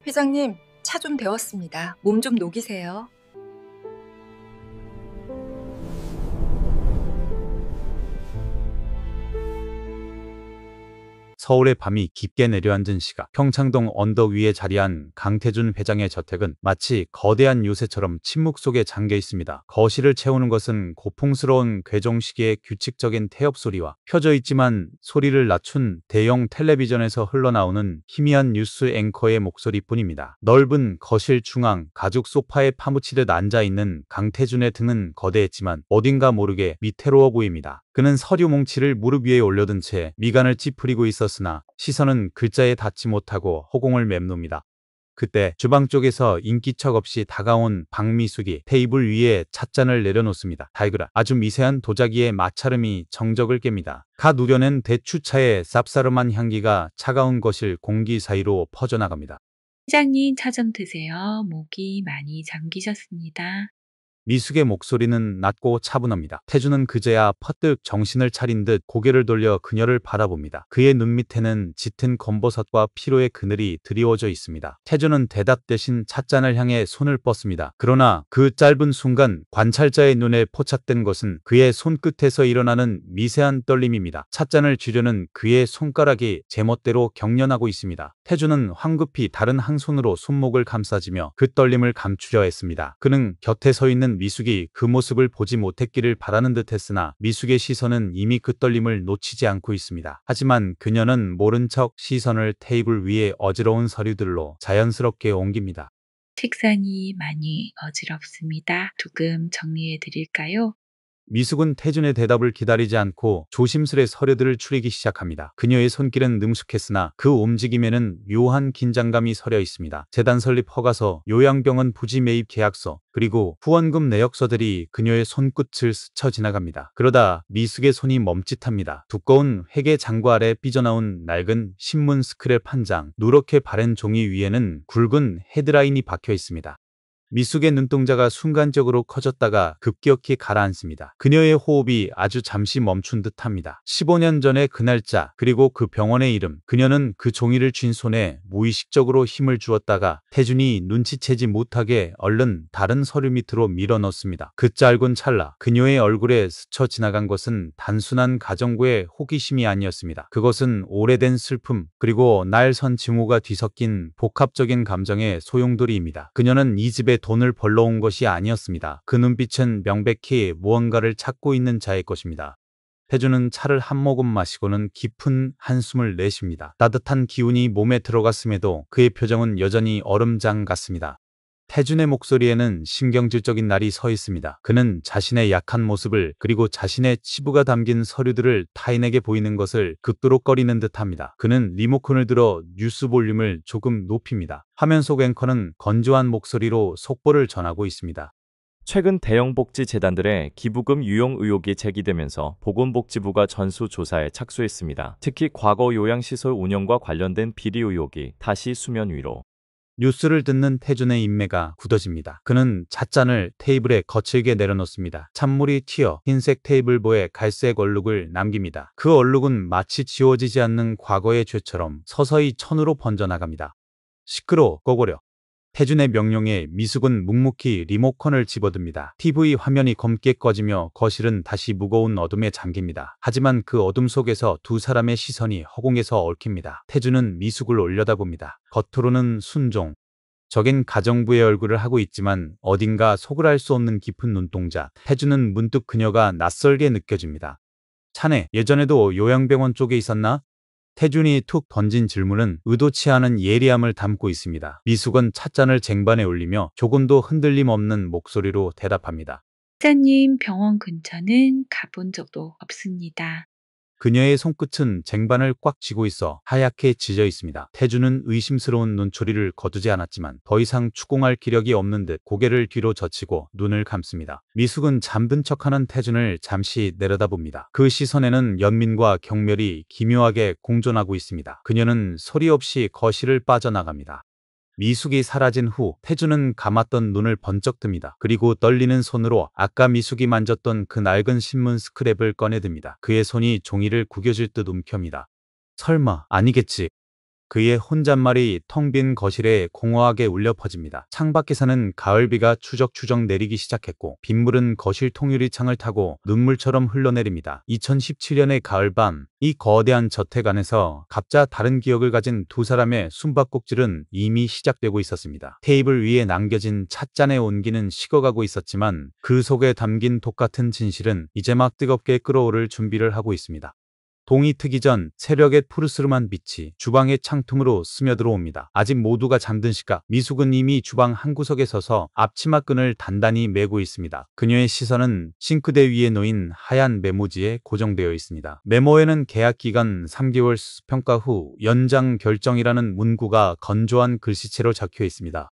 회장님, 차 좀 데웠습니다. 몸 좀 녹이세요. 서울의 밤이 깊게 내려앉은 시각, 평창동 언덕 위에 자리한 강태준 회장의 저택은 마치 거대한 요새처럼 침묵 속에 잠겨 있습니다. 거실을 채우는 것은 고풍스러운 괴종시계의 규칙적인 태엽 소리와 켜져 있지만 소리를 낮춘 대형 텔레비전에서 흘러나오는 희미한 뉴스 앵커의 목소리뿐입니다. 넓은 거실 중앙 가죽 소파에 파묻히듯 앉아있는 강태준의 등은 거대했지만 어딘가 모르게 위태로워 보입니다. 그는 서류 뭉치를 무릎 위에 올려둔 채 미간을 찌푸리고 있었으나 시선은 글자에 닿지 못하고 허공을 맴놉니다. 그때 주방 쪽에서 인기척 없이 다가온 박미숙이 테이블 위에 찻잔을 내려놓습니다. 달그라 아주 미세한 도자기의 마찰음이 정적을 깹니다. 갓 우려낸 대추차의 쌉싸름한 향기가 차가운 거실 공기 사이로 퍼져나갑니다. 회장님 차 좀 드세요. 목이 많이 잠기셨습니다. 미숙의 목소리는 낮고 차분합니다. 태주는 그제야 퍼뜩 정신을 차린 듯 고개를 돌려 그녀를 바라봅니다. 그의 눈 밑에는 짙은 검버섯과 피로의 그늘이 드리워져 있습니다. 태주는 대답 대신 찻잔을 향해 손을 뻗습니다. 그러나 그 짧은 순간 관찰자의 눈에 포착된 것은 그의 손끝에서 일어나는 미세한 떨림입니다. 찻잔을 쥐려는 그의 손가락이 제멋대로 경련하고 있습니다. 태주는 황급히 다른 한 손으로 손목을 감싸지며 그 떨림을 감추려 했습니다. 그는 곁에 서 있는 미숙이 그 모습을 보지 못했기를 바라는 듯 했으나 미숙의 시선은 이미 그 떨림을 놓치지 않고 있습니다. 하지만 그녀는 모른 척 시선을 테이블 위에 어지러운 서류들로 자연스럽게 옮깁니다. 책상이 많이 어지럽습니다. 조금 정리해 드릴까요? 미숙은 태준의 대답을 기다리지 않고 조심스레 서류들을 추리기 시작합니다. 그녀의 손길은 능숙했으나 그 움직임에는 묘한 긴장감이 서려 있습니다. 재단 설립 허가서, 요양병원 부지 매입 계약서, 그리고 후원금 내역서들이 그녀의 손끝을 스쳐 지나갑니다. 그러다 미숙의 손이 멈칫합니다. 두꺼운 회계 장구 아래 삐져나온 낡은 신문 스크랩 한 장, 누렇게 바랜 종이 위에는 굵은 헤드라인이 박혀 있습니다. 미숙의 눈동자가 순간적으로 커졌다가 급격히 가라앉습니다. 그녀의 호흡이 아주 잠시 멈춘 듯합니다. 15년 전의 그 날짜, 그리고 그 병원의 이름. 그녀는 그 종이를 쥔 손에 무의식적으로 힘을 주었다가 태준이 눈치채지 못하게 얼른 다른 서류 밑으로 밀어 넣습니다. 그 짧은 찰나, 그녀의 얼굴에 스쳐 지나간 것은 단순한 가정부의 호기심이 아니었습니다. 그것은 오래된 슬픔, 그리고 날선 징후가 뒤섞인 복합적인 감정의 소용돌이입니다. 그녀는 이 집에 돈을 벌러 온 것이 아니었습니다. 그 눈빛은 명백히 무언가를 찾고 있는 자의 것입니다. 태주는 차를 한 모금 마시고는 깊은 한숨을 내쉽니다. 따뜻한 기운이 몸에 들어갔음에도 그의 표정은 여전히 얼음장 같습니다. 태준의 목소리에는 신경질적인 날이 서 있습니다. 그는 자신의 약한 모습을, 그리고 자신의 치부가 담긴 서류들을 타인에게 보이는 것을 극도로 꺼리는 듯합니다. 그는 리모컨을 들어 뉴스 볼륨을 조금 높입니다. 화면 속 앵커는 건조한 목소리로 속보를 전하고 있습니다. 최근 대형 복지 재단들의 기부금 유용 의혹이 제기되면서 보건복지부가 전수조사에 착수했습니다. 특히 과거 요양시설 운영과 관련된 비리 의혹이 다시 수면 위로. 뉴스를 듣는 태준의 인매가 굳어집니다. 그는 찻잔을 테이블에 거칠게 내려놓습니다. 찬물이 튀어 흰색 테이블보에 갈색 얼룩을 남깁니다. 그 얼룩은 마치 지워지지 않는 과거의 죄처럼 서서히 천으로 번져나갑니다. 시끄러워, 꺼버려. 태준의 명령에 미숙은 묵묵히 리모컨을 집어듭니다. TV 화면이 검게 꺼지며 거실은 다시 무거운 어둠에 잠깁니다. 하지만 그 어둠 속에서 두 사람의 시선이 허공에서 얽힙니다. 태준은 미숙을 올려다봅니다. 겉으로는 순종, 적인 가정부의 얼굴을 하고 있지만 어딘가 속을 알 수 없는 깊은 눈동자. 태준은 문득 그녀가 낯설게 느껴집니다. 자네, 예전에도 요양병원 쪽에 있었나? 태준이 툭 던진 질문은 의도치 않은 예리함을 담고 있습니다. 미숙은 찻잔을 쟁반에 올리며 조금도 흔들림 없는 목소리로 대답합니다. 회장님 병원 근처는 가본 적도 없습니다. 그녀의 손끝은 쟁반을 꽉 쥐고 있어 하얗게 지져 있습니다. 태준은 의심스러운 눈초리를 거두지 않았지만 더 이상 추궁할 기력이 없는 듯 고개를 뒤로 젖히고 눈을 감습니다. 미숙은 잠든 척하는 태준을 잠시 내려다봅니다. 그 시선에는 연민과 경멸이 기묘하게 공존하고 있습니다. 그녀는 소리 없이 거실을 빠져나갑니다. 미숙이 사라진 후 태준은 감았던 눈을 번쩍 듭니다. 그리고 떨리는 손으로 아까 미숙이 만졌던 그 낡은 신문 스크랩을 꺼내듭니다. 그의 손이 종이를 구겨줄 듯 움켜니다. 설마 아니겠지. 그의 혼잣말이 텅 빈 거실에 공허하게 울려 퍼집니다. 창밖에서는 가을비가 추적추적 내리기 시작했고 빗물은 거실 통유리창을 타고 눈물처럼 흘러내립니다. 2017년의 가을밤, 이 거대한 저택 안에서 각자 다른 기억을 가진 두 사람의 숨바꼭질은 이미 시작되고 있었습니다. 테이블 위에 남겨진 찻잔의 온기는 식어가고 있었지만 그 속에 담긴 독같은 진실은 이제 막 뜨겁게 끓어오를 준비를 하고 있습니다. 동이 트기 전 새벽의 푸르스름한 빛이 주방의 창틈으로 스며들어옵니다. 아직 모두가 잠든 시각, 미숙은 이미 주방 한구석에 서서 앞치마끈을 단단히 메고 있습니다. 그녀의 시선은 싱크대 위에 놓인 하얀 메모지에 고정되어 있습니다. 메모에는 계약 기간 3개월 수습평가 후 연장 결정이라는 문구가 건조한 글씨체로 적혀 있습니다.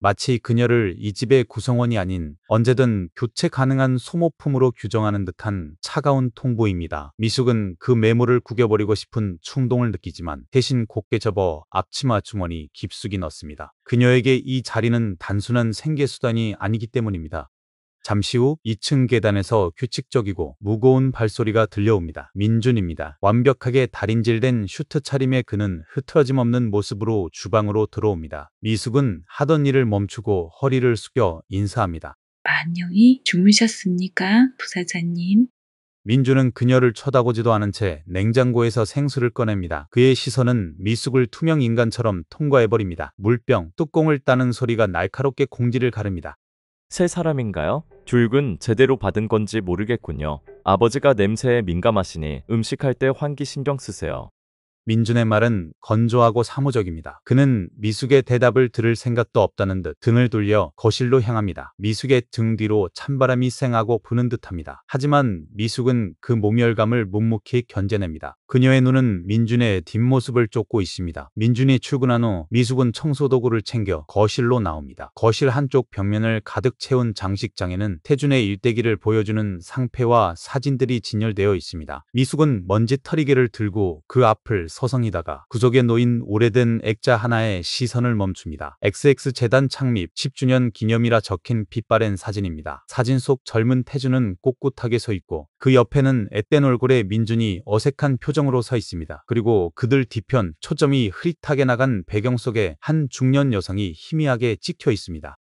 마치 그녀를 이 집의 구성원이 아닌 언제든 교체 가능한 소모품으로 규정하는 듯한 차가운 통보입니다. 미숙은 그 메모를 구겨버리고 싶은 충동을 느끼지만 대신 곧게 접어 앞치마 주머니 깊숙이 넣습니다. 그녀에게 이 자리는 단순한 생계수단이 아니기 때문입니다. 잠시 후 2층 계단에서 규칙적이고 무거운 발소리가 들려옵니다. 민준입니다. 완벽하게 다림질된 슈트 차림의 그는 흐트러짐 없는 모습으로 주방으로 들어옵니다. 미숙은 하던 일을 멈추고 허리를 숙여 인사합니다. 안녕히 주무셨습니까, 부사장님? 민준은 그녀를 쳐다보지도 않은 채 냉장고에서 생수를 꺼냅니다. 그의 시선은 미숙을 투명 인간처럼 통과해버립니다. 물병, 뚜껑을 따는 소리가 날카롭게 공기를 가릅니다. 새 사람인가요? 교육은 제대로 받은 건지 모르겠군요. 아버지가 냄새에 민감하시니 음식할 때 환기 신경 쓰세요. 민준의 말은 건조하고 사무적입니다. 그는 미숙의 대답을 들을 생각도 없다는 듯 등을 돌려 거실로 향합니다. 미숙의 등 뒤로 찬바람이 쌩하고 부는 듯합니다. 하지만 미숙은 그 모멸감을 묵묵히 견뎌냅니다. 그녀의 눈은 민준의 뒷모습을 쫓고 있습니다. 민준이 출근한 후 미숙은 청소도구를 챙겨 거실로 나옵니다. 거실 한쪽 벽면을 가득 채운 장식장에는 태준의 일대기를 보여주는 상패와 사진들이 진열되어 있습니다. 미숙은 먼지털이개를 들고 그 앞을 서성이다가 구석에 놓인 오래된 액자 하나에 시선을 멈춥니다. XX 재단 창립 10주년 기념이라 적힌 빛바랜 사진입니다. 사진 속 젊은 태준은 꼿꼿하게 서 있고 그 옆에는 앳된 얼굴의 민준이 어색한 표정으로 서 있습니다. 그리고 그들 뒤편 초점이 흐릿하게 나간 배경 속에 한 중년 여성이 희미하게 찍혀 있습니다.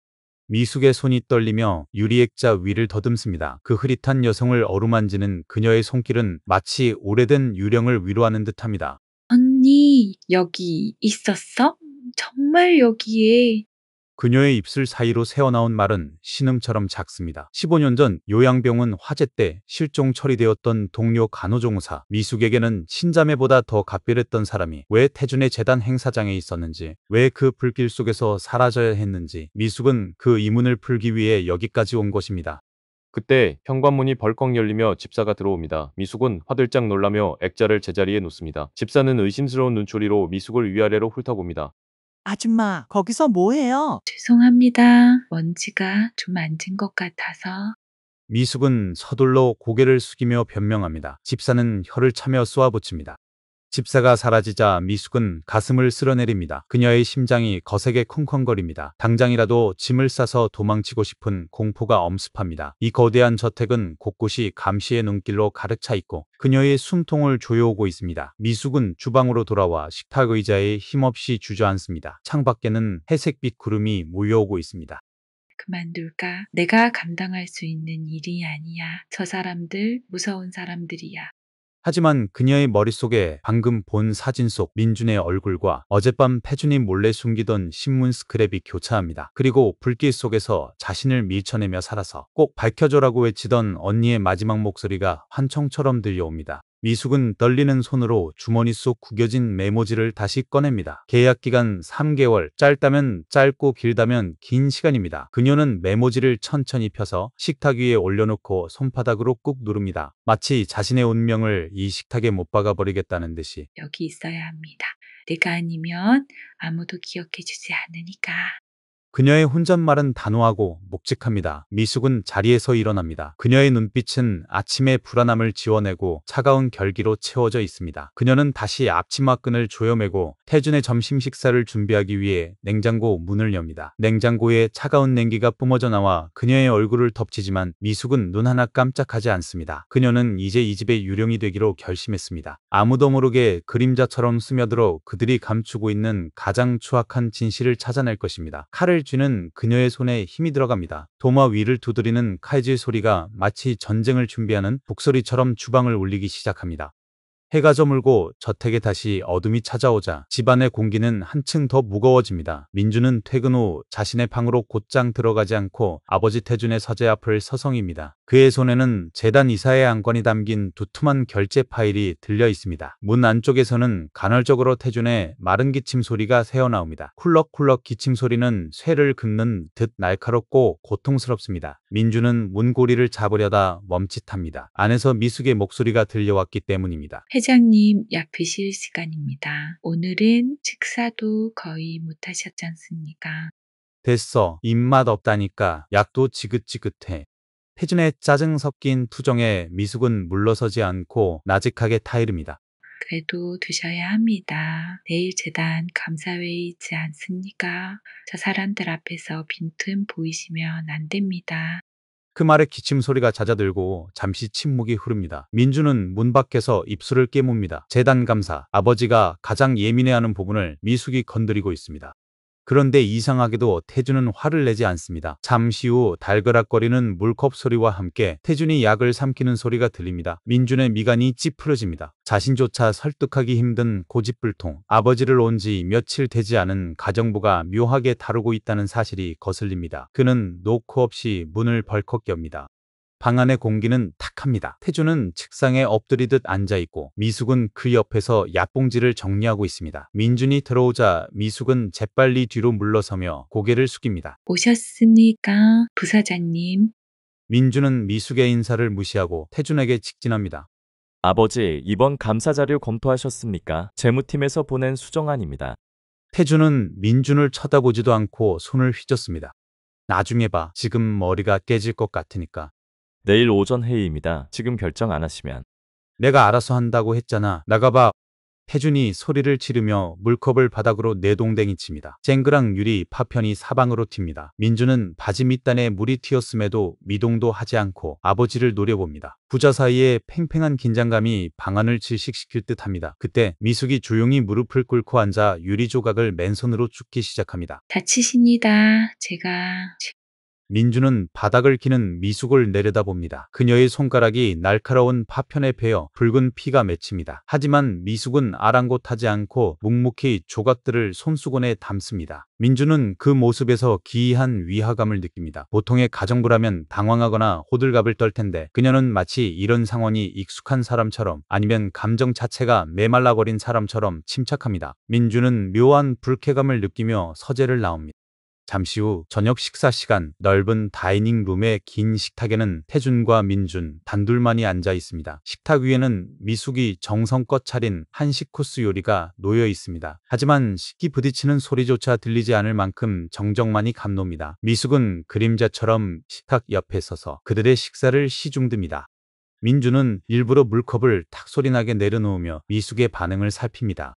미숙의 손이 떨리며 유리액자 위를 더듬습니다. 그 흐릿한 여성을 어루만지는 그녀의 손길은 마치 오래된 유령을 위로하는 듯합니다. 언니, 여기 있었어? 정말 여기에? 그녀의 입술 사이로 새어나온 말은 신음처럼 작습니다. 15년 전 요양병원 화재 때 실종 처리되었던 동료 간호조무사 미숙에게는 친자매보다 더 각별했던 사람이 왜 태준의 재단 행사장에 있었는지, 왜 그 불길 속에서 사라져야 했는지 미숙은 그 의문을 풀기 위해 여기까지 온 것입니다. 그때 현관문이 벌컥 열리며 집사가 들어옵니다. 미숙은 화들짝 놀라며 액자를 제자리에 놓습니다. 집사는 의심스러운 눈초리로 미숙을 위아래로 훑어봅니다. 아줌마, 거기서 뭐해요? 죄송합니다. 먼지가 좀 앉은 것 같아서. 미숙은 서둘러 고개를 숙이며 변명합니다. 집사는 혀를 차며 쏘아붙입니다. 집사가 사라지자 미숙은 가슴을 쓸어내립니다. 그녀의 심장이 거세게 쿵쾅거립니다. 당장이라도 짐을 싸서 도망치고 싶은 공포가 엄습합니다. 이 거대한 저택은 곳곳이 감시의 눈길로 가득 차 있고 그녀의 숨통을 조여오고 있습니다. 미숙은 주방으로 돌아와 식탁 의자에 힘없이 주저앉습니다. 창밖에는 회색빛 구름이 몰려오고 있습니다. 그만둘까? 내가 감당할 수 있는 일이 아니야. 저 사람들 무서운 사람들이야. 하지만 그녀의 머릿속에 방금 본 사진 속 민준의 얼굴과 어젯밤 태준이 몰래 숨기던 신문 스크랩이 교차합니다. 그리고 불길 속에서 자신을 밀쳐내며 살아서 꼭 밝혀줘라고 외치던 언니의 마지막 목소리가 환청처럼 들려옵니다. 미숙은 떨리는 손으로 주머니 속 구겨진 메모지를 다시 꺼냅니다. 계약 기간 3개월, 짧다면 짧고 길다면 긴 시간입니다. 그녀는 메모지를 천천히 펴서 식탁 위에 올려놓고 손바닥으로 꾹 누릅니다. 마치 자신의 운명을 이 식탁에 못 박아버리겠다는 듯이. 여기 있어야 합니다. 내가 아니면 아무도 기억해주지 않으니까. 그녀의 혼잣말은 단호하고 묵직합니다. 미숙은 자리에서 일어납니다. 그녀의 눈빛은 아침의 불안함을 지워내고 차가운 결기로 채워져 있습니다. 그녀는 다시 앞치마끈을 조여매고 태준의 점심 식사를 준비하기 위해 냉장고 문을 엽니다. 냉장고에 차가운 냉기가 뿜어져 나와 그녀의 얼굴을 덮치지만 미숙은 눈 하나 깜짝하지 않습니다. 그녀는 이제 이 집의 유령이 되기로 결심했습니다. 아무도 모르게 그림자처럼 스며들어 그들이 감추고 있는 가장 추악한 진실을 찾아낼 것입니다. 칼을 쥐는 그녀의 손에 힘이 들어갑니다. 도마 위를 두드리는 칼질 소리가 마치 전쟁을 준비하는 북소리처럼 주방을 울리기 시작합니다. 해가 저물고 저택에 다시 어둠이 찾아오자 집안의 공기는 한층 더 무거워집니다. 민주는 퇴근 후 자신의 방으로 곧장 들어가지 않고 아버지 태준의 서재 앞을 서성입니다. 그의 손에는 재단 이사의 안건이 담긴 두툼한 결제 파일이 들려 있습니다. 문 안쪽에서는 간헐적으로 태준의 마른 기침 소리가 새어나옵니다. 쿨럭쿨럭 기침 소리는 쇠를 긁는 듯 날카롭고 고통스럽습니다. 민주는 문고리를 잡으려다 멈칫합니다. 안에서 미숙의 목소리가 들려왔기 때문입니다. 회장님, 약 드실 시간입니다. 오늘은 식사도 거의 못하셨지 않습니까? 됐어. 입맛 없다니까. 약도 지긋지긋해. 태준의 짜증 섞인 투정에 미숙은 물러서지 않고 나직하게 타이릅니다. 그래도 드셔야 합니다. 내일 재단 감사회의 있지 않습니까? 저 사람들 앞에서 빈틈 보이시면 안 됩니다. 그 말에 기침 소리가 잦아들고 잠시 침묵이 흐릅니다. 민주는 문 밖에서 입술을 깨뭅니다. 재단 감사, 아버지가 가장 예민해하는 부분을 미숙이 건드리고 있습니다. 그런데 이상하게도 태준은 화를 내지 않습니다. 잠시 후 달그락거리는 물컵 소리와 함께 태준이 약을 삼키는 소리가 들립니다. 민준의 미간이 찌푸려집니다. 자신조차 설득하기 힘든 고집불통, 아버지를 온 지 며칠 되지 않은 가정부가 묘하게 다루고 있다는 사실이 거슬립니다. 그는 노크 없이 문을 벌컥 엽니다. 방 안의 공기는 탁합니다. 태준은 책상에 엎드리듯 앉아있고 미숙은 그 옆에서 약봉지를 정리하고 있습니다. 민준이 들어오자 미숙은 재빨리 뒤로 물러서며 고개를 숙입니다. 오셨습니까? 부사장님. 민준은 미숙의 인사를 무시하고 태준에게 직진합니다. 아버지, 이번 감사 자료 검토하셨습니까? 재무팀에서 보낸 수정안입니다. 태준은 민준을 쳐다보지도 않고 손을 휘젓습니다. 나중에 봐. 지금 머리가 깨질 것 같으니까. 내일 오전 회의입니다. 지금 결정 안 하시면. 내가 알아서 한다고 했잖아. 나가봐. 태준이 소리를 지르며 물컵을 바닥으로 내동댕이 칩니다. 쨍그랑 유리 파편이 사방으로 튑니다. 민주는 바지 밑단에 물이 튀었음에도 미동도 하지 않고 아버지를 노려봅니다. 부자 사이에 팽팽한 긴장감이 방안을 질식시킬 듯 합니다. 그때 미숙이 조용히 무릎을 꿇고 앉아 유리 조각을 맨손으로 줍기 시작합니다. 다치십니다. 제가 민주는 바닥을 기는 미숙을 내려다봅니다. 그녀의 손가락이 날카로운 파편에 베어 붉은 피가 맺힙니다. 하지만 미숙은 아랑곳하지 않고 묵묵히 조각들을 손수건에 담습니다. 민주는 그 모습에서 기이한 위화감을 느낍니다. 보통의 가정부라면 당황하거나 호들갑을 떨 텐데 그녀는 마치 이런 상황이 익숙한 사람처럼 아니면 감정 자체가 메말라버린 사람처럼 침착합니다. 민주는 묘한 불쾌감을 느끼며 서재를 나옵니다. 잠시 후 저녁 식사 시간, 넓은 다이닝 룸의 긴 식탁에는 태준과 민준 단둘만이 앉아 있습니다. 식탁 위에는 미숙이 정성껏 차린 한식 코스 요리가 놓여 있습니다. 하지만 식기 부딪히는 소리조차 들리지 않을 만큼 정적만이 감놉니다. 미숙은 그림자처럼 식탁 옆에 서서 그들의 식사를 시중듭니다. 민준은 일부러 물컵을 탁 소리나게 내려놓으며 미숙의 반응을 살핍니다.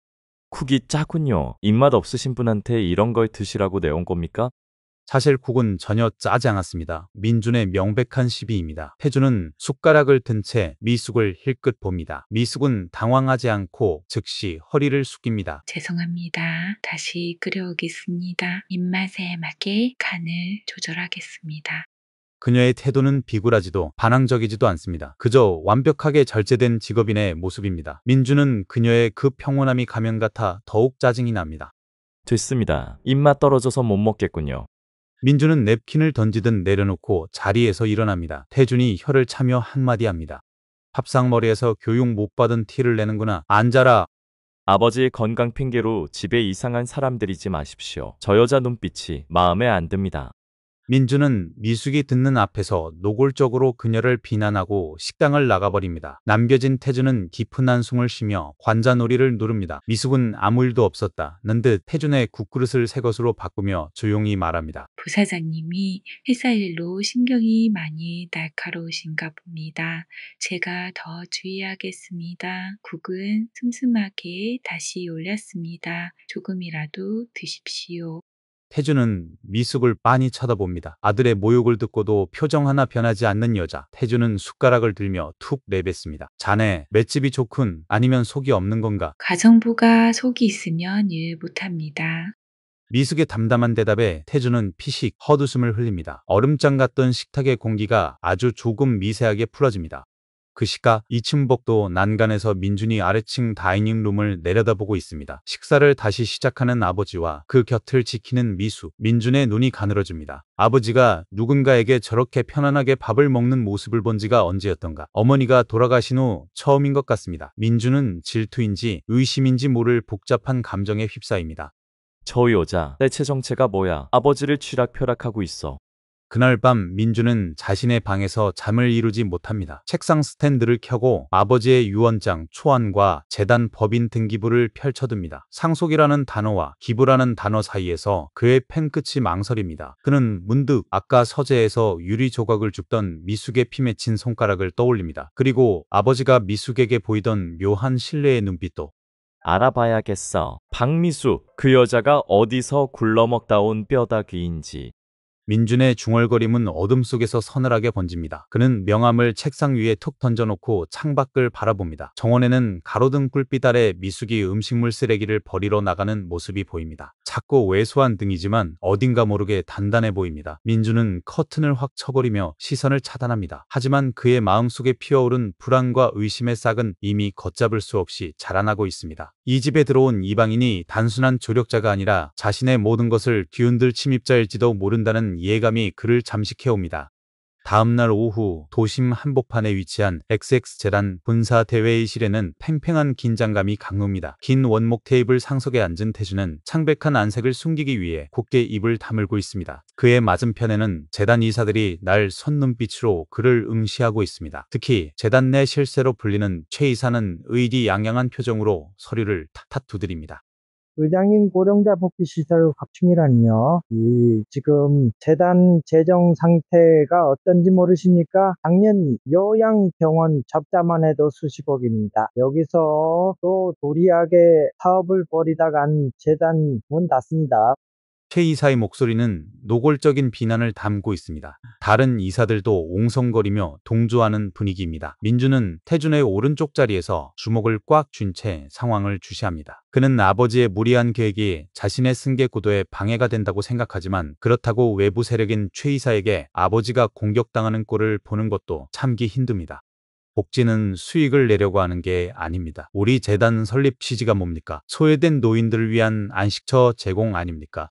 쿡이 짜군요. 입맛 없으신 분한테 이런 걸 드시라고 내온 겁니까? 사실 쿡은 전혀 짜지 않았습니다. 민준의 명백한 시비입니다. 태준은 숟가락을 든 채 미숙을 힐끗 봅니다. 미숙은 당황하지 않고 즉시 허리를 숙입니다. 죄송합니다. 다시 끓여오겠습니다. 입맛에 맞게 간을 조절하겠습니다. 그녀의 태도는 비굴하지도 반항적이지도 않습니다. 그저 완벽하게 절제된 직업인의 모습입니다. 민주는 그녀의 그 평온함이 가면 같아 더욱 짜증이 납니다. 됐습니다. 입맛 떨어져서 못 먹겠군요. 민주는 냅킨을 던지듯 내려놓고 자리에서 일어납니다. 태준이 혀를 차며 한마디 합니다. 밥상머리에서 교육 못 받은 티를 내는구나. 앉아라. 아버지의 건강 핑계로 집에 이상한 사람 들이지 마십시오. 저 여자 눈빛이 마음에 안 듭니다. 민주는 미숙이 듣는 앞에서 노골적으로 그녀를 비난하고 식당을 나가버립니다. 남겨진 태준은 깊은 한숨을 쉬며 관자놀이를 누릅니다. 미숙은 아무 일도 없었다는 듯 태준의 국그릇을 새 것으로 바꾸며 조용히 말합니다. 부사장님이 회사 일로 신경이 많이 날카로우신가 봅니다. 제가 더 주의하겠습니다. 국은 슴슴하게 다시 올렸습니다. 조금이라도 드십시오. 태준은 미숙을 빤히 쳐다봅니다. 아들의 모욕을 듣고도 표정 하나 변하지 않는 여자. 태준은 숟가락을 들며 툭 내뱉습니다. 자네 맷집이 좋군. 아니면 속이 없는 건가? 가정부가 속이 있으면 일 못합니다. 미숙의 담담한 대답에 태준은 피식 헛웃음을 흘립니다. 얼음장 같던 식탁의 공기가 아주 조금 미세하게 풀어집니다. 그 시각 2층 복도 난간에서 민준이 아래층 다이닝룸을 내려다보고 있습니다. 식사를 다시 시작하는 아버지와 그 곁을 지키는 미숙. 민준의 눈이 가늘어집니다. 아버지가 누군가에게 저렇게 편안하게 밥을 먹는 모습을 본 지가 언제였던가. 어머니가 돌아가신 후 처음인 것 같습니다. 민준은 질투인지 의심인지 모를 복잡한 감정에 휩싸입니다. 저 여자, 대체 정체가 뭐야? 아버지를 쥐락펴락하고 있어. 그날 밤 민주는 자신의 방에서 잠을 이루지 못합니다. 책상 스탠드를 켜고 아버지의 유언장, 초안과 재단 법인 등기부를 펼쳐듭니다. 상속이라는 단어와 기부라는 단어 사이에서 그의 펜끝이 망설입니다. 그는 문득 아까 서재에서 유리 조각을 줍던 미숙의 피 맺힌 손가락을 떠올립니다. 그리고 아버지가 미숙에게 보이던 묘한 신뢰의 눈빛도. 알아봐야겠어. 박미숙, 그 여자가 어디서 굴러먹다 온 뼈다귀인지. 민준의 중얼거림은 어둠 속에서 서늘하게 번집니다. 그는 명함을 책상 위에 툭 던져놓고 창밖을 바라봅니다. 정원에는 가로등 불빛 아래 미숙이 음식물 쓰레기를 버리러 나가는 모습이 보입니다. 작고 왜소한 등이지만 어딘가 모르게 단단해 보입니다. 민준은 커튼을 확 쳐버리며 시선을 차단합니다. 하지만 그의 마음속에 피어오른 불안과 의심의 싹은 이미 걷잡을 수 없이 자라나고 있습니다. 이 집에 들어온 이방인이 단순한 조력자가 아니라 자신의 모든 것을 뒤흔들 침입자일지도 모른다는 이해감이 그를 잠식해옵니다. 다음날 오후 도심 한복판에 위치한 XX 재단 본사대회의실에는 팽팽한 긴장감이 강해옵니다. 긴 원목 테이블 상석에 앉은 태준은 창백한 안색을 숨기기 위해 곧게 입을 다물고 있습니다. 그의 맞은편에는 재단 이사들이 날 손눈빛으로 그를 응시하고 있습니다. 특히 재단 내 실세로 불리는 최 이사는 의기양양한 표정으로 서류를 탁탁 두드립니다. 의장님 고령자 복지 시설 확충이라니요. 지금 재단 재정 상태가 어떤지 모르십니까? 작년 요양병원 접자만 해도 수십억입니다. 여기서 또 도리하게 사업을 벌이다간 재단 문 닫습니다. 최 이사의 목소리는 노골적인 비난을 담고 있습니다. 다른 이사들도 옹성거리며 동조하는 분위기입니다. 민주는 태준의 오른쪽 자리에서 주먹을 꽉 쥔 채 상황을 주시합니다. 그는 아버지의 무리한 계획이 자신의 승계 구도에 방해가 된다고 생각하지만 그렇다고 외부 세력인 최 이사에게 아버지가 공격당하는 꼴을 보는 것도 참기 힘듭니다. 복지는 수익을 내려고 하는 게 아닙니다. 우리 재단 설립 취지가 뭡니까? 소외된 노인들을 위한 안식처 제공 아닙니까?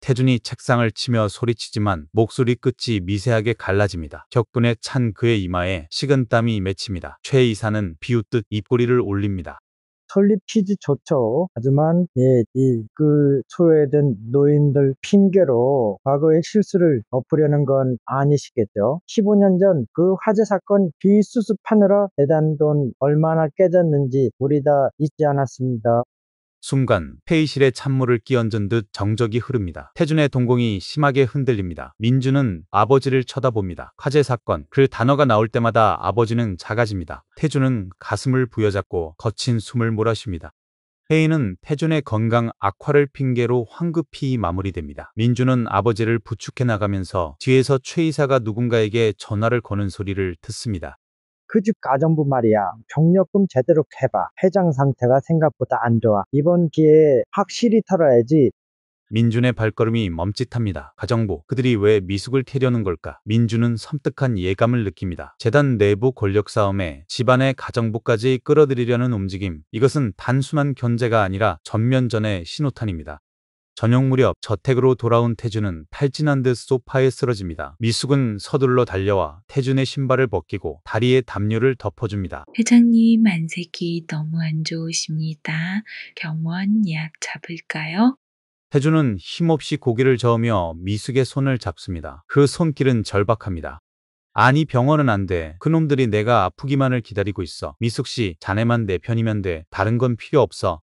태준이 책상을 치며 소리치지만 목소리 끝이 미세하게 갈라집니다. 격분에 찬 그의 이마에 식은땀이 맺힙니다. 최 이사는 비웃듯 입꼬리를 올립니다. 설립 취지 좋죠. 하지만 그 소외된 노인들 핑계로 과거의 실수를 덮으려는 건 아니시겠죠. 15년 전 그 화재 사건 비수습하느라 재단 돈 얼마나 깨졌는지 우리 다 잊지 않았습니다. 순간 회의실에 찬물을 끼얹은 듯 정적이 흐릅니다. 태준의 동공이 심하게 흔들립니다. 민주는 아버지를 쳐다봅니다. 화재 사건, 그 단어가 나올 때마다 아버지는 작아집니다. 태준은 가슴을 부여잡고 거친 숨을 몰아쉽니다. 회의는 태준의 건강 악화를 핑계로 황급히 마무리됩니다. 민주는 아버지를 부축해 나가면서 뒤에서 최 이사가 누군가에게 전화를 거는 소리를 듣습니다. 그 집 가정부 말이야. 병력금 제대로 해봐. 회장 상태가 생각보다 안 좋아. 이번 기회에 확실히 털어야지. 민준의 발걸음이 멈칫합니다. 가정부, 그들이 왜 미숙을 캐려는 걸까? 민준은 섬뜩한 예감을 느낍니다. 재단 내부 권력 싸움에 집안의 가정부까지 끌어들이려는 움직임. 이것은 단순한 견제가 아니라 전면전의 신호탄입니다. 저녁 무렵 저택으로 돌아온 태준은 탈진한 듯 소파에 쓰러집니다. 미숙은 서둘러 달려와 태준의 신발을 벗기고 다리에 담요를 덮어줍니다. 회장님 안색이 너무 안 좋으십니다. 병원 예약 잡을까요? 태주는 힘없이 고개를 저으며 미숙의 손을 잡습니다. 그 손길은 절박합니다. 아니 병원은 안 돼. 그놈들이 내가 아프기만을 기다리고 있어. 미숙 씨, 자네만 내 편이면 돼. 다른 건 필요 없어.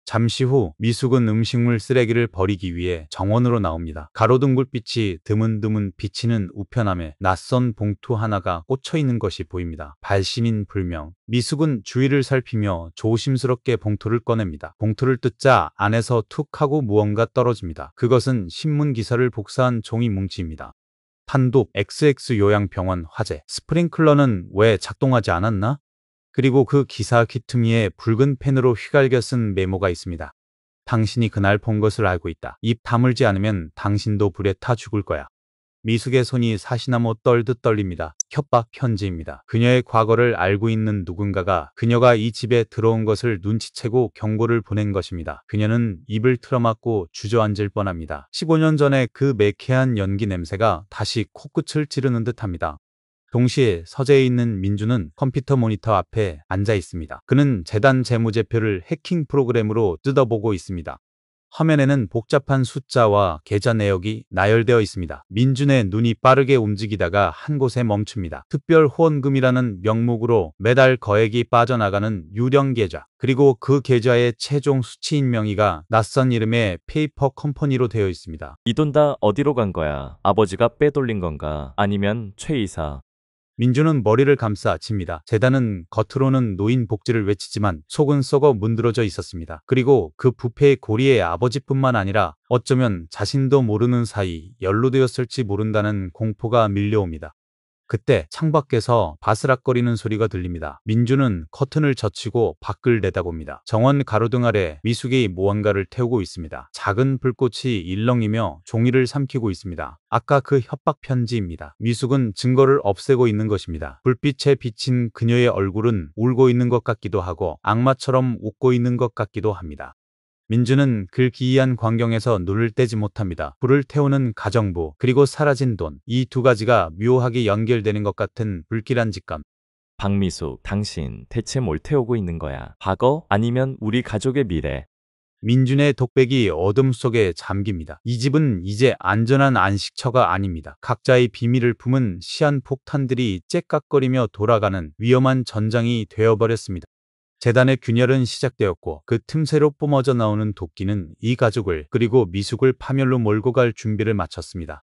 잠시 후 미숙은 음식물 쓰레기를 버리기 위해 정원으로 나옵니다. 가로등 불빛이 드문드문 비치는 우편함에 낯선 봉투 하나가 꽂혀 있는 것이 보입니다. 발신인 불명. 미숙은 주위를 살피며 조심스럽게 봉투를 꺼냅니다. 봉투를 뜯자 안에서 툭 하고 무언가 떨어집니다. 그것은 신문 기사를 복사한 종이 뭉치입니다. 판독 XX 요양병원 화재. 스프링클러는 왜 작동하지 않았나? 그리고 그 기사 귀퉁이에 붉은 펜으로 휘갈겨 쓴 메모가 있습니다. 당신이 그날 본 것을 알고 있다. 입 다물지 않으면 당신도 불에 타 죽을 거야. 미숙의 손이 사시나무 떨듯 떨립니다. 협박 편지입니다. 그녀의 과거를 알고 있는 누군가가 그녀가 이 집에 들어온 것을 눈치채고 경고를 보낸 것입니다. 그녀는 입을 틀어막고 주저앉을 뻔합니다. 15년 전에 그 매캐한 연기 냄새가 다시 코끝을 찌르는 듯합니다. 동시에 서재에 있는 민주는 컴퓨터 모니터 앞에 앉아 있습니다. 그는 재단 재무제표를 해킹 프로그램으로 뜯어보고 있습니다. 화면에는 복잡한 숫자와 계좌 내역이 나열되어 있습니다. 민준의 눈이 빠르게 움직이다가 한 곳에 멈춥니다. 특별 후원금이라는 명목으로 매달 거액이 빠져나가는 유령 계좌, 그리고 그 계좌의 최종 수취인 명의가 낯선 이름의 페이퍼 컴퍼니로 되어 있습니다. 이 돈 다 어디로 간 거야? 아버지가 빼돌린 건가? 아니면 최 이사? 민주는 머리를 감싸칩니다. 재단은 겉으로는 노인 복지를 외치지만 속은 썩어 문드러져 있었습니다. 그리고 그 부패의 고리에 아버지뿐만 아니라 어쩌면 자신도 모르는 사이 연루되었을지 모른다는 공포가 밀려옵니다. 그때 창밖에서 바스락거리는 소리가 들립니다. 민주는 커튼을 젖히고 밖을 내다봅니다. 정원 가로등 아래 미숙이 무언가를 태우고 있습니다. 작은 불꽃이 일렁이며 종이를 삼키고 있습니다. 아까 그 협박 편지입니다. 미숙은 증거를 없애고 있는 것입니다. 불빛에 비친 그녀의 얼굴은 울고 있는 것 같기도 하고 악마처럼 웃고 있는 것 같기도 합니다. 민주는 그 기이한 광경에서 눈을 떼지 못합니다. 불을 태우는 가정부, 그리고 사라진 돈, 이 두 가지가 묘하게 연결되는 것 같은 불길한 직감. 박미숙, 당신 대체 뭘 태우고 있는 거야? 과거? 아니면 우리 가족의 미래? 민준의 독백이 어둠 속에 잠깁니다. 이 집은 이제 안전한 안식처가 아닙니다. 각자의 비밀을 품은 시한폭탄들이 째깍거리며 돌아가는 위험한 전장이 되어버렸습니다. 재단의 균열은 시작되었고 그 틈새로 뿜어져 나오는 도끼는 이 가족을 그리고 미숙을 파멸로 몰고 갈 준비를 마쳤습니다.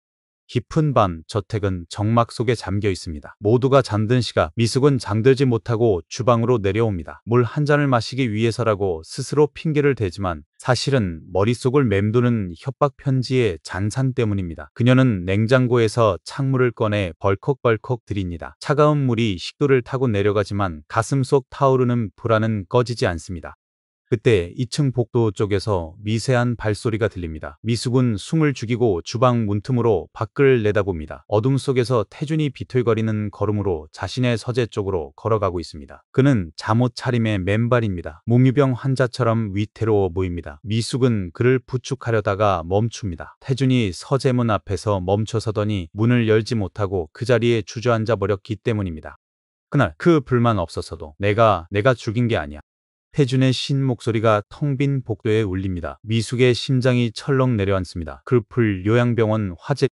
깊은 밤 저택은 정막 속에 잠겨 있습니다. 모두가 잠든 시각 미숙은 잠들지 못하고 주방으로 내려옵니다. 물 한 잔을 마시기 위해서라고 스스로 핑계를 대지만 사실은 머릿속을 맴도는 협박 편지의 잔산 때문입니다. 그녀는 냉장고에서 찬물을 꺼내 벌컥벌컥 들입니다. 차가운 물이 식도를 타고 내려가지만 가슴 속 타오르는 불안은 꺼지지 않습니다. 그때 2층 복도 쪽에서 미세한 발소리가 들립니다. 미숙은 숨을 죽이고 주방 문틈으로 밖을 내다봅니다. 어둠 속에서 태준이 비틀거리는 걸음으로 자신의 서재 쪽으로 걸어가고 있습니다. 그는 잠옷 차림의 맨발입니다. 몽유병 환자처럼 위태로워 보입니다. 미숙은 그를 부축하려다가 멈춥니다. 태준이 서재문 앞에서 멈춰서더니 문을 열지 못하고 그 자리에 주저앉아 버렸기 때문입니다. 그날 그 불만 없어서도 내가 죽인 게 아니야. 태준의 신 목소리가 텅 빈 복도에 울립니다. 미숙의 심장이 철렁 내려앉습니다. 글풀 요양병원 화재.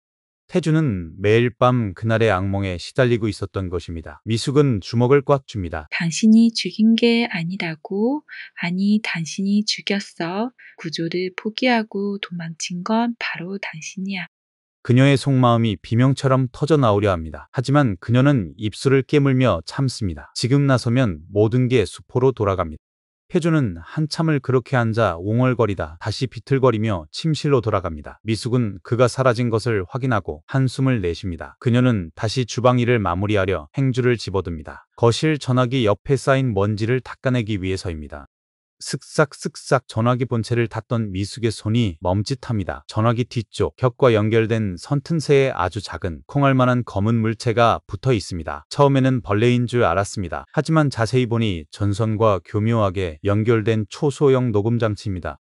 태준은 매일 밤 그날의 악몽에 시달리고 있었던 것입니다. 미숙은 주먹을 꽉 줍니다. 당신이 죽인 게 아니라고? 아니, 당신이 죽였어. 구조를 포기하고 도망친 건 바로 당신이야. 그녀의 속마음이 비명처럼 터져 나오려 합니다. 하지만 그녀는 입술을 깨물며 참습니다. 지금 나서면 모든 게 수포로 돌아갑니다. 태준은 한참을 그렇게 앉아 옹얼거리다 다시 비틀거리며 침실로 돌아갑니다. 미숙은 그가 사라진 것을 확인하고 한숨을 내쉽니다. 그녀는 다시 주방 일을 마무리하려 행주를 집어듭니다. 거실 전화기 옆에 쌓인 먼지를 닦아내기 위해서입니다. 쓱싹쓱싹 전화기 본체를 닫던 미숙의 손이 멈칫합니다. 전화기 뒤쪽 벽과 연결된 선 틈새에 아주 작은 콩알만한 검은 물체가 붙어 있습니다. 처음에는 벌레인 줄 알았습니다. 하지만 자세히 보니 전선과 교묘하게 연결된 초소형 녹음 장치입니다.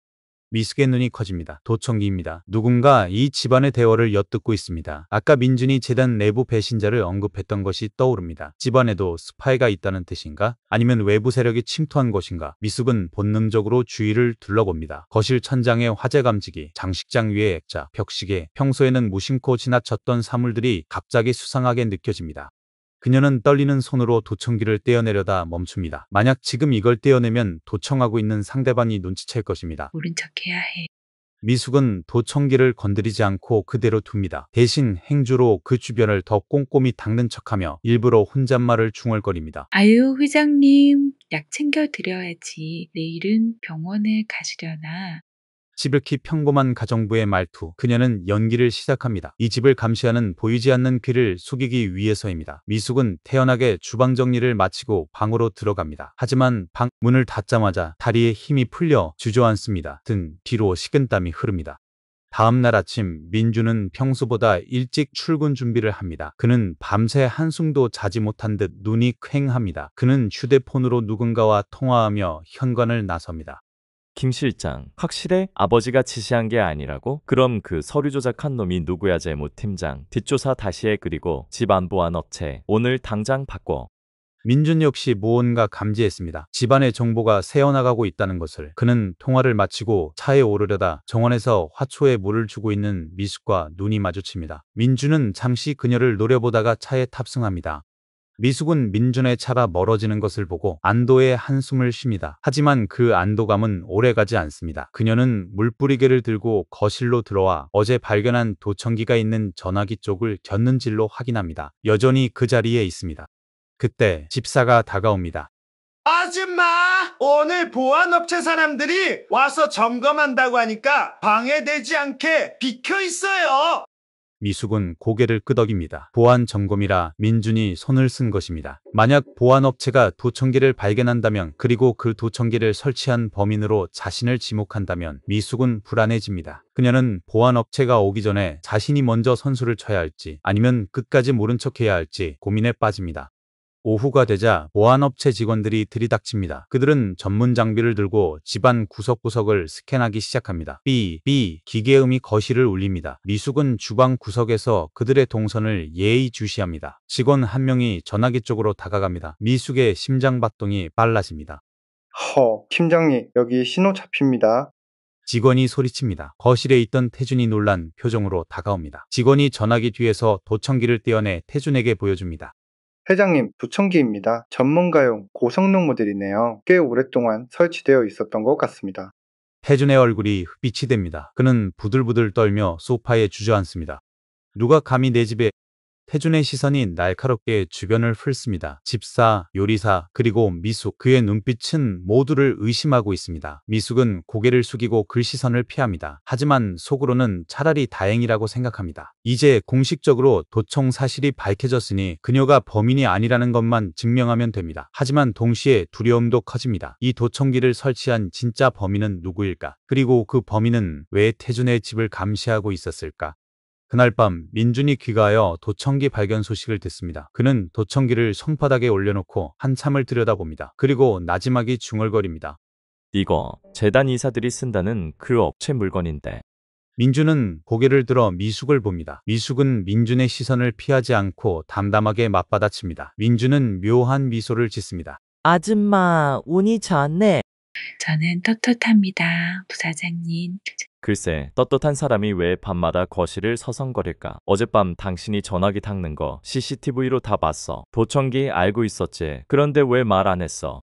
미숙의 눈이 커집니다. 도청기입니다. 누군가 이 집안의 대화를 엿듣고 있습니다. 아까 민준이 재단 내부 배신자를 언급했던 것이 떠오릅니다. 집안에도 스파이가 있다는 뜻인가? 아니면 외부 세력이 침투한 것인가? 미숙은 본능적으로 주위를 둘러봅니다. 거실 천장에 화재 감지기, 장식장 위에 액자, 벽시계, 평소에는 무심코 지나쳤던 사물들이 갑자기 수상하게 느껴집니다. 그녀는 떨리는 손으로 도청기를 떼어내려다 멈춥니다. 만약 지금 이걸 떼어내면 도청하고 있는 상대방이 눈치챌 것입니다. 모른 척해야 해. 미숙은 도청기를 건드리지 않고 그대로 둡니다. 대신 행주로 그 주변을 더 꼼꼼히 닦는 척하며 일부러 혼잣말을 중얼거립니다. 아유, 회장님, 약 챙겨 드려야지. 내일은 병원에 가시려나? 지극히 평범한 가정부의 말투. 그녀는 연기를 시작합니다. 이 집을 감시하는 보이지 않는 귀를 숙이기 위해서입니다. 미숙은 태연하게 주방 정리를 마치고 방으로 들어갑니다. 하지만 방 문을 닫자마자 다리에 힘이 풀려 주저앉습니다. 등 뒤로 식은땀이 흐릅니다. 다음 날 아침 민주는 평소보다 일찍 출근 준비를 합니다. 그는 밤새 한숨도 자지 못한 듯 눈이 퀭합니다. 그는 휴대폰으로 누군가와 통화하며 현관을 나섭니다. 김 실장, 확실해? 아버지가 지시한 게 아니라고? 그럼 그 서류 조작한 놈이 누구야? 재무팀장. 뒷조사 다시 해. 그리고 집 안보안 업체 오늘 당장 바꿔. 민준 역시 무언가 감지했습니다. 집안의 정보가 새어나가고 있다는 것을. 그는 통화를 마치고 차에 오르려다 정원에서 화초에 물을 주고 있는 미숙과 눈이 마주칩니다. 민준은 잠시 그녀를 노려보다가 차에 탑승합니다. 미숙은 민준의 차가 멀어지는 것을 보고 안도의 한숨을 쉽니다. 하지만 그 안도감은 오래가지 않습니다. 그녀는 물뿌리개를 들고 거실로 들어와 어제 발견한 도청기가 있는 전화기 쪽을 곁눈질로 확인합니다. 여전히 그 자리에 있습니다. 그때 집사가 다가옵니다. 아줌마! 오늘 보안업체 사람들이 와서 점검한다고 하니까 방해되지 않게 비켜 있어요! 미숙은 고개를 끄덕입니다. 보안 점검이라 민준이 손을 쓴 것입니다. 만약 보안업체가 도청기를 발견한다면 그리고 그 도청기를 설치한 범인으로 자신을 지목한다면 미숙은 불안해집니다. 그녀는 보안업체가 오기 전에 자신이 먼저 선수를 쳐야 할지 아니면 끝까지 모른 척해야 할지 고민에 빠집니다. 오후가 되자 보안업체 직원들이 들이닥칩니다. 그들은 전문 장비를 들고 집안 구석구석을 스캔하기 시작합니다. 삐 기계음이 거실을 울립니다. 미숙은 주방 구석에서 그들의 동선을 예의주시합니다. 직원 한 명이 전화기 쪽으로 다가갑니다. 미숙의 심장박동이 빨라집니다. 팀장님, 여기 신호 잡힙니다. 직원이 소리칩니다. 거실에 있던 태준이 놀란 표정으로 다가옵니다. 직원이 전화기 뒤에서 도청기를 떼어내 태준에게 보여줍니다. 회장님, 도청기입니다. 전문가용 고성능 모델이네요. 꽤 오랫동안 설치되어 있었던 것 같습니다. 태준의 얼굴이 흑빛이 됩니다. 그는 부들부들 떨며 소파에 주저앉습니다. 누가 감히 내 집에... 태준의 시선이 날카롭게 주변을 훑습니다. 집사, 요리사, 그리고 미숙. 그의 눈빛은 모두를 의심하고 있습니다. 미숙은 고개를 숙이고 그 시선을 피합니다. 하지만 속으로는 차라리 다행이라고 생각합니다. 이제 공식적으로 도청 사실이 밝혀졌으니 그녀가 범인이 아니라는 것만 증명하면 됩니다. 하지만 동시에 두려움도 커집니다. 이 도청기를 설치한 진짜 범인은 누구일까? 그리고 그 범인은 왜 태준의 집을 감시하고 있었을까? 그날 밤 민준이 귀가하여 도청기 발견 소식을 듣습니다. 그는 도청기를 손바닥에 올려놓고 한참을 들여다봅니다. 그리고 나지막이 중얼거립니다. 이거 재단 이사들이 쓴다는 그 업체 물건인데. 민준은 고개를 들어 미숙을 봅니다. 미숙은 민준의 시선을 피하지 않고 담담하게 맞받아칩니다. 민준은 묘한 미소를 짓습니다. 아줌마, 운이 좋네. 저는 떳떳합니다, 부사장님. 글쎄, 떳떳한 사람이 왜 밤마다 거실을 서성거릴까? 어젯밤 당신이 전화기 닦는 거 CCTV로 다 봤어. 도청기 알고 있었지. 그런데 왜 말 안 했어?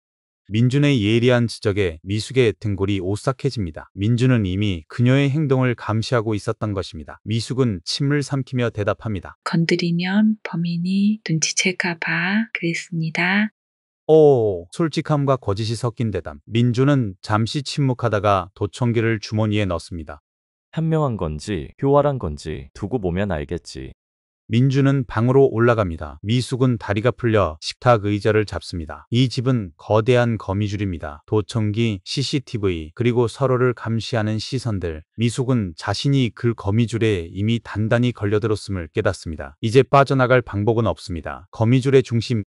민준의 예리한 지적에 미숙의 등골이 오싹해집니다. 민준은 이미 그녀의 행동을 감시하고 있었던 것입니다. 미숙은 침을 삼키며 대답합니다. 건드리면 범인이 눈치챌까봐 그랬습니다. 솔직함과 거짓이 섞인 대답. 민준은 잠시 침묵하다가 도청기를 주머니에 넣습니다. 현명한 건지 효활한 건지 두고 보면 알겠지. 민준은 방으로 올라갑니다. 미숙은 다리가 풀려 식탁 의자를 잡습니다. 이 집은 거대한 거미줄입니다. 도청기, CCTV, 그리고 서로를 감시하는 시선들. 미숙은 자신이 그 거미줄에 이미 단단히 걸려들었음을 깨닫습니다. 이제 빠져나갈 방법은 없습니다. 거미줄의 중심,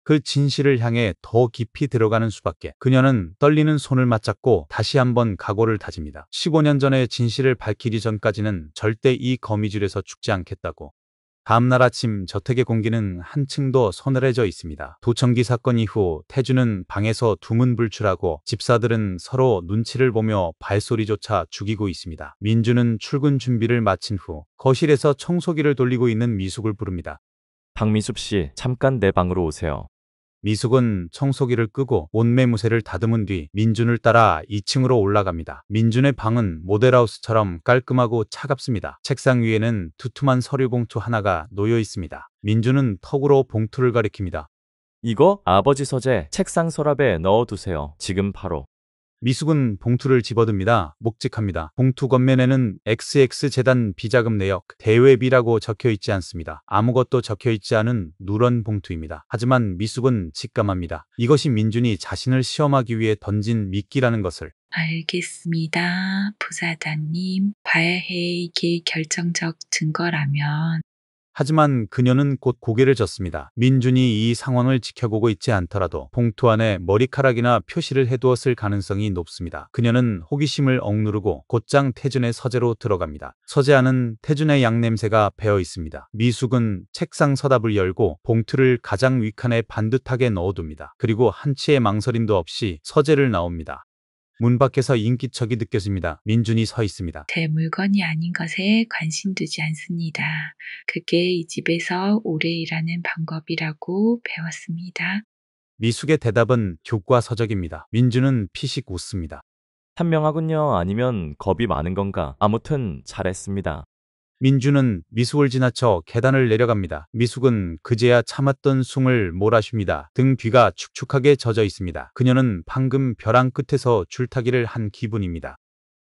그 진실을 향해 더 깊이 들어가는 수밖에. 그녀는 떨리는 손을 맞잡고 다시 한번 각오를 다집니다. 15년 전의 진실을 밝히기 전까지는 절대 이 거미줄에서 죽지 않겠다고. 다음날 아침 저택의 공기는 한층 더 서늘해져 있습니다. 도청기 사건 이후 태주는 방에서 두문불출하고 집사들은 서로 눈치를 보며 발소리조차 죽이고 있습니다. 민주는 출근 준비를 마친 후 거실에서 청소기를 돌리고 있는 미숙을 부릅니다. 박미숙 씨, 잠깐 내 방으로 오세요. 미숙은 청소기를 끄고 옷매무새를 다듬은 뒤 민준을 따라 2층으로 올라갑니다. 민준의 방은 모델하우스처럼 깔끔하고 차갑습니다. 책상 위에는 두툼한 서류 봉투 하나가 놓여 있습니다. 민준은 턱으로 봉투를 가리킵니다. 이거 아버지 서재 책상 서랍에 넣어두세요. 지금 바로. 미숙은 봉투를 집어듭니다. 묵직합니다. 봉투 겉면에는 XX재단 비자금 내역 대외비라고 적혀 있지 않습니다. 아무것도 적혀 있지 않은 누런 봉투입니다. 하지만 미숙은 직감합니다. 이것이 민준이 자신을 시험하기 위해 던진 미끼라는 것을. 알겠습니다. 부사장님, 봐야 해. 이게 결정적 증거라면. 하지만 그녀는 곧 고개를 젓습니다. 민준이 이 상황을 지켜보고 있지 않더라도 봉투 안에 머리카락이나 표시를 해두었을 가능성이 높습니다. 그녀는 호기심을 억누르고 곧장 태준의 서재로 들어갑니다. 서재 안은 태준의 양냄새가 배어 있습니다. 미숙은 책상 서답을 열고 봉투를 가장 윗칸에 반듯하게 넣어둡니다. 그리고 한치의 망설임도 없이 서재를 나옵니다. 문 밖에서 인기척이 느껴집니다. 민준이 서 있습니다. 제 물건이 아닌 것에 관심 두지 않습니다. 그게 이 집에서 오래 일하는 방법이라고 배웠습니다. 미숙의 대답은 교과서적입니다. 민준은 피식 웃습니다. 현명하군요. 아니면 겁이 많은 건가? 아무튼 잘했습니다. 민준은 미숙을 지나쳐 계단을 내려갑니다. 미숙은 그제야 참았던 숨을 몰아쉽니다. 등 뒤가 축축하게 젖어 있습니다. 그녀는 방금 벼랑 끝에서 줄타기를 한 기분입니다.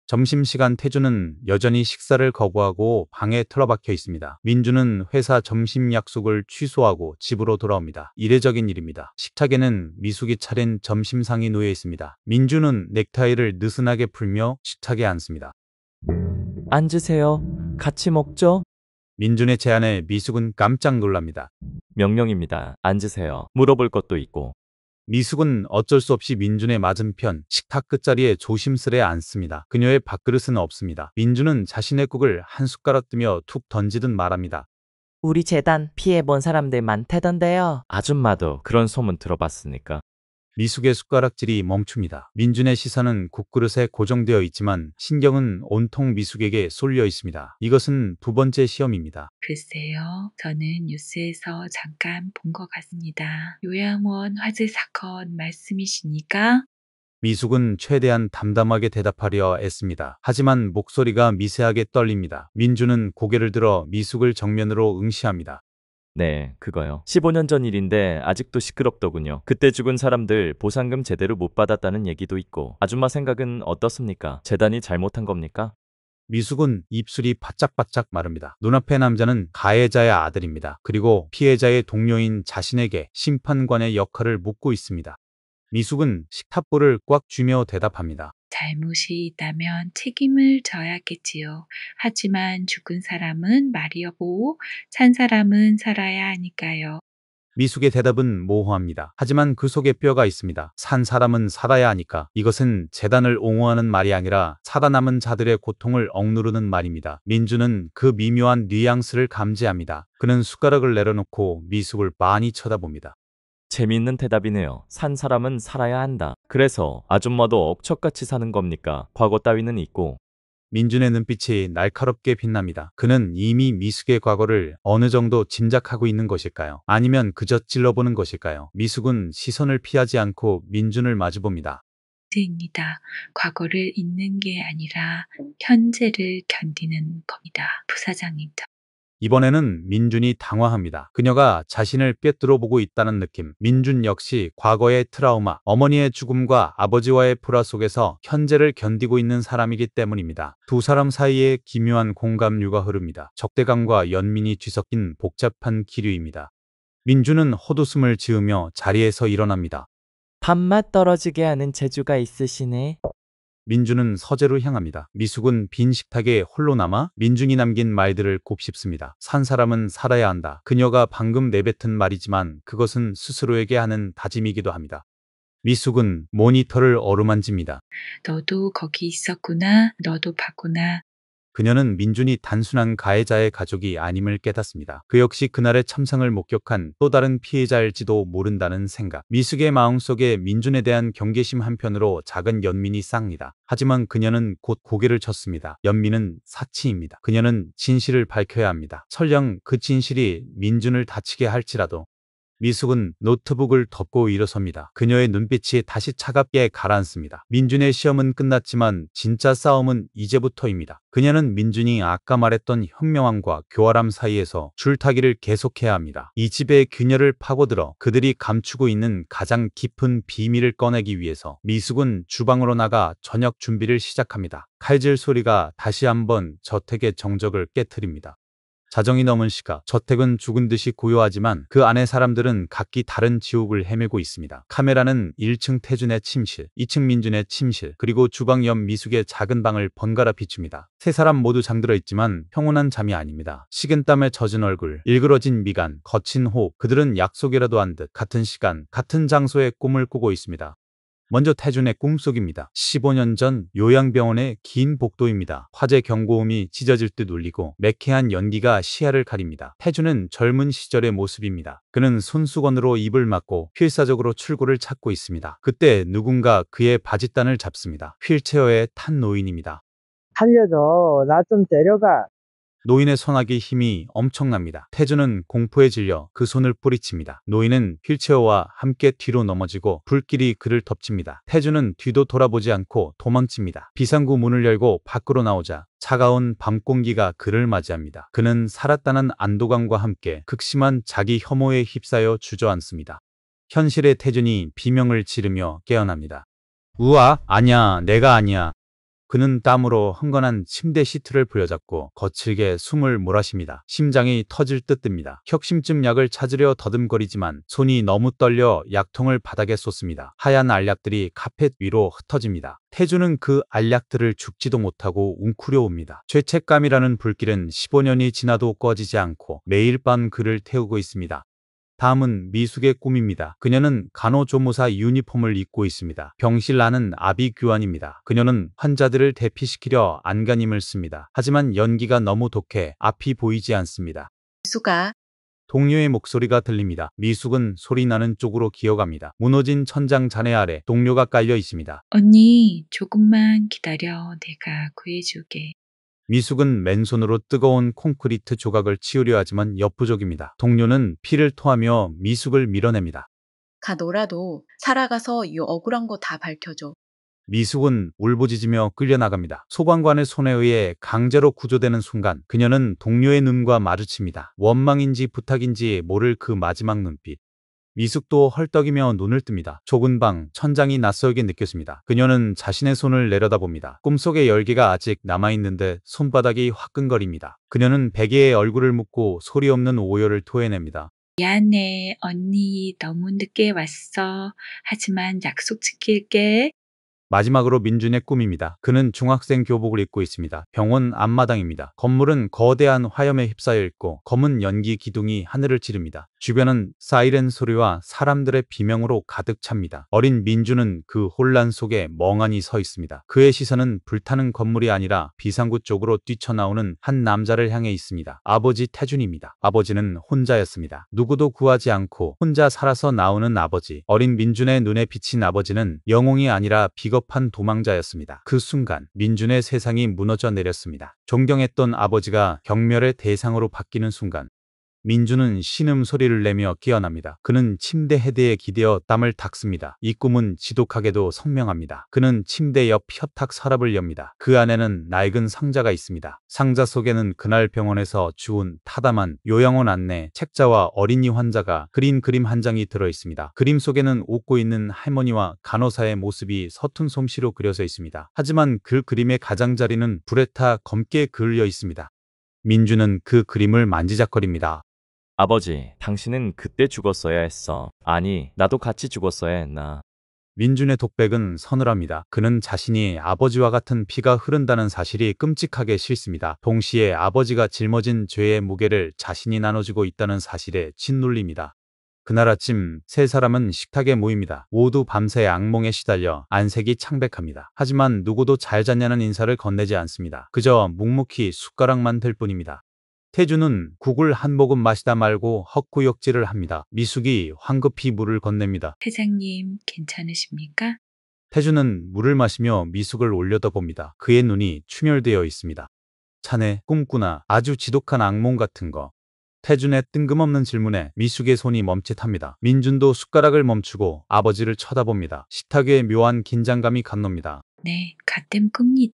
점심시간 태주는 여전히 식사를 거부하고 방에 틀어박혀 있습니다. 민주는 회사 점심 약속을 취소하고 집으로 돌아옵니다. 이례적인 일입니다. 식탁에는 미숙이 차린 점심상이 놓여 있습니다. 민주는 넥타이를 느슨하게 풀며 식탁에 앉습니다. 앉으세요. 같이 먹죠? 민준의 제안에 미숙은 깜짝 놀랍니다. 명령입니다. 앉으세요. 물어볼 것도 있고. 미숙은 어쩔 수 없이 민준의 맞은편 식탁 끝자리에 조심스레 앉습니다. 그녀의 밥그릇은 없습니다. 민준은 자신의 국을 한 숟가락 뜨며 툭 던지듯 말합니다. 우리 재단 피해본 사람들 많다던데요. 아줌마도 그런 소문 들어봤으니까. 미숙의 숟가락질이 멈춥니다. 민준의 시선은 국그릇에 고정되어 있지만 신경은 온통 미숙에게 쏠려 있습니다. 이것은 두 번째 시험입니다. 글쎄요, 저는 뉴스에서 잠깐 본 것 같습니다. 요양원 화재 사건 말씀이시니까? 미숙은 최대한 담담하게 대답하려 애씁니다. 하지만 목소리가 미세하게 떨립니다. 민준은 고개를 들어 미숙을 정면으로 응시합니다. 네, 그거요. 15년 전 일인데 아직도 시끄럽더군요. 그때 죽은 사람들 보상금 제대로 못 받았다는 얘기도 있고. 아줌마 생각은 어떻습니까? 재단이 잘못한 겁니까? 미숙은 입술이 바짝바짝 마릅니다. 눈앞의 남자는 가해자의 아들입니다. 그리고 피해자의 동료인 자신에게 심판관의 역할을 묻고 있습니다. 미숙은 식탁볼을 꽉 쥐며 대답합니다. 잘못이 있다면 책임을 져야겠지요. 하지만 죽은 사람은 말이여보, 산 사람은 살아야 하니까요. 미숙의 대답은 모호합니다. 하지만 그 속에 뼈가 있습니다. 산 사람은 살아야 하니까. 이것은 재단을 옹호하는 말이 아니라 살아남은 자들의 고통을 억누르는 말입니다. 민주는 그 미묘한 뉘앙스를 감지합니다. 그는 숟가락을 내려놓고 미숙을 빤히 쳐다봅니다. 재미있는 대답이네요. 산 사람은 살아야 한다. 그래서 아줌마도 억척같이 사는 겁니까? 과거 따위는 있고. 민준의 눈빛이 날카롭게 빛납니다. 그는 이미 미숙의 과거를 어느 정도 짐작하고 있는 것일까요? 아니면 그저 찔러보는 것일까요? 미숙은 시선을 피하지 않고 민준을 마주봅니다. 문제입니다. 과거를 잊는 게 아니라 현재를 견디는 겁니다. 부사장님. 이번에는 민준이 당황합니다. 그녀가 자신을 꿰뚫어 보고 있다는 느낌. 민준 역시 과거의 트라우마, 어머니의 죽음과 아버지와의 불화 속에서 현재를 견디고 있는 사람이기 때문입니다. 두 사람 사이에 기묘한 공감류가 흐릅니다. 적대감과 연민이 뒤섞인 복잡한 기류입니다. 민준은 헛웃음을 지으며 자리에서 일어납니다. 밥맛 떨어지게 하는 재주가 있으시네. 민주는 서재로 향합니다. 미숙은 빈 식탁에 홀로 남아 민준이 남긴 말들을 곱씹습니다. 산 사람은 살아야 한다. 그녀가 방금 내뱉은 말이지만 그것은 스스로에게 하는 다짐이기도 합니다. 미숙은 모니터를 어루만집니다. 너도 거기 있었구나. 너도 봤구나. 그녀는 민준이 단순한 가해자의 가족이 아님을 깨닫습니다. 그 역시 그날의 참상을 목격한 또 다른 피해자일지도 모른다는 생각. 미숙의 마음속에 민준에 대한 경계심 한편으로 작은 연민이 싹니다. 하지만 그녀는 곧 고개를 쳤습니다. 연민은 사치입니다. 그녀는 진실을 밝혀야 합니다. 설령 그 진실이 민준을 다치게 할지라도. 미숙은 노트북을 덮고 일어섭니다. 그녀의 눈빛이 다시 차갑게 가라앉습니다. 민준의 시험은 끝났지만 진짜 싸움은 이제부터입니다. 그녀는 민준이 아까 말했던 현명함과 교활함 사이에서 줄타기를 계속해야 합니다. 이 집에 그녀를 파고들어 그들이 감추고 있는 가장 깊은 비밀을 꺼내기 위해서 미숙은 주방으로 나가 저녁 준비를 시작합니다. 칼질 소리가 다시 한번 저택의 정적을 깨트립니다. 자정이 넘은 시각, 저택은 죽은 듯이 고요하지만 그 안의 사람들은 각기 다른 지옥을 헤매고 있습니다. 카메라는 1층 태준의 침실, 2층 민준의 침실, 그리고 주방 옆 미숙의 작은 방을 번갈아 비춥니다. 세 사람 모두 잠들어 있지만 평온한 잠이 아닙니다. 식은땀에 젖은 얼굴, 일그러진 미간, 거친 호흡, 그들은 약속이라도 한 듯 같은 시간, 같은 장소에 꿈을 꾸고 있습니다. 먼저 태준의 꿈속입니다. 15년 전 요양병원의 긴 복도입니다. 화재 경고음이 찢어질 듯 울리고 매캐한 연기가 시야를 가립니다. 태준은 젊은 시절의 모습입니다. 그는 손수건으로 입을 막고 필사적으로 출구를 찾고 있습니다. 그때 누군가 그의 바짓단을 잡습니다. 휠체어에 탄 노인입니다. 살려줘. 나 좀 데려가. 노인의 손아귀 힘이 엄청납니다. 태준은 공포에 질려 그 손을 뿌리칩니다. 노인은 휠체어와 함께 뒤로 넘어지고 불길이 그를 덮칩니다. 태준은 뒤도 돌아보지 않고 도망칩니다. 비상구 문을 열고 밖으로 나오자 차가운 밤 공기가 그를 맞이합니다. 그는 살았다는 안도감과 함께 극심한 자기 혐오에 휩싸여 주저앉습니다. 현실의 태준이 비명을 지르며 깨어납니다. 우와, 아니야, 내가 아니야. 그는 땀으로 흥건한 침대 시트를 부여잡고 거칠게 숨을 몰아쉽니다. 심장이 터질 듯 듭니다. 혁심증 약을 찾으려 더듬거리지만 손이 너무 떨려 약통을 바닥에 쏟습니다. 하얀 알약들이 카펫 위로 흩어집니다. 태주는 그 알약들을 죽지도 못하고 웅크려 옵니다. 죄책감이라는 불길은 15년이 지나도 꺼지지 않고 매일 밤 그를 태우고 있습니다. 다음은 미숙의 꿈입니다. 그녀는 간호조무사 유니폼을 입고 있습니다. 병실 안은 아비규환입니다. 그녀는 환자들을 대피시키려 안간힘을 씁니다. 하지만 연기가 너무 독해 앞이 보이지 않습니다. 미숙아, 동료의 목소리가 들립니다. 미숙은 소리 나는 쪽으로 기어갑니다. 무너진 천장 잔해 아래 동료가 깔려 있습니다. 언니, 조금만 기다려. 내가 구해줄게. 미숙은 맨손으로 뜨거운 콘크리트 조각을 치우려 하지만 역부족입니다. 동료는 피를 토하며 미숙을 밀어냅니다. 가 너라도 살아가서 이 억울한 거 다 밝혀줘. 미숙은 울부짖으며 끌려나갑니다. 소방관의 손에 의해 강제로 구조되는 순간 그녀는 동료의 눈과 마주칩니다. 원망인지 부탁인지 모를 그 마지막 눈빛. 미숙도 헐떡이며 눈을 뜹니다. 좁은 방, 천장이 낯설게 느껴집니다. 그녀는 자신의 손을 내려다봅니다. 꿈속의 열기가 아직 남아있는데 손바닥이 화끈거립니다. 그녀는 베개에 얼굴을 묻고 소리 없는 오열을 토해냅니다. 미안해, 언니. 너무 늦게 왔어. 하지만 약속 지킬게. 마지막으로 민준의 꿈입니다. 그는 중학생 교복을 입고 있습니다. 병원 앞마당입니다. 건물은 거대한 화염에 휩싸여 있고 검은 연기 기둥이 하늘을 찌릅니다. 주변은 사이렌 소리와 사람들의 비명으로 가득 찹니다. 어린 민준은 그 혼란 속에 멍하니 서 있습니다. 그의 시선은 불타는 건물이 아니라 비상구 쪽으로 뛰쳐나오는 한 남자를 향해 있습니다. 아버지 태준입니다. 아버지는 혼자였습니다. 누구도 구하지 않고 혼자 살아서 나오는 아버지. 어린 민준의 눈에 비친 아버지는 영웅이 아니라 비겁한 도망자였습니다. 그 순간 민준의 세상이 무너져 내렸습니다. 존경했던 아버지가 경멸의 대상으로 바뀌는 순간 민준은 신음소리를 내며 깨어납니다. 그는 침대 헤드에 기대어 땀을 닦습니다. 이 꿈은 지독하게도 선명합니다. 그는 침대 옆 협탁 서랍을 엽니다. 그 안에는 낡은 상자가 있습니다. 상자 속에는 그날 병원에서 주운 타담한 요양원 안내, 책자와 어린이 환자가 그린 그림 한 장이 들어있습니다. 그림 속에는 웃고 있는 할머니와 간호사의 모습이 서툰 솜씨로 그려져 있습니다. 하지만 그 그림의 가장자리는 불에 타 검게 그을려 있습니다. 민준은 그 그림을 만지작거립니다. 아버지, 당신은 그때 죽었어야 했어. 아니, 나도 같이 죽었어야 했나. 민준의 독백은 서늘합니다. 그는 자신이 아버지와 같은 피가 흐른다는 사실이 끔찍하게 싫습니다. 동시에 아버지가 짊어진 죄의 무게를 자신이 나눠주고 있다는 사실에 짓눌립니다. 그날 아침 세 사람은 식탁에 모입니다. 모두 밤새 악몽에 시달려 안색이 창백합니다. 하지만 누구도 잘 잤냐는 인사를 건네지 않습니다. 그저 묵묵히 숟가락만 들 뿐입니다. 태주는 국을 한 모금 마시다 말고 헛구역질을 합니다. 미숙이 황급히 물을 건넵니다. 회장님, 괜찮으십니까? 태주는 물을 마시며 미숙을 올려다봅니다. 그의 눈이 충혈되어 있습니다. 자네 꿈꾸나 아주 지독한 악몽 같은 거. 태준의 뜬금없는 질문에 미숙의 손이 멈칫합니다. 민준도 숟가락을 멈추고 아버지를 쳐다봅니다. 식탁 위에 묘한 긴장감이 감놉니다. 네, 가땜 끕니다.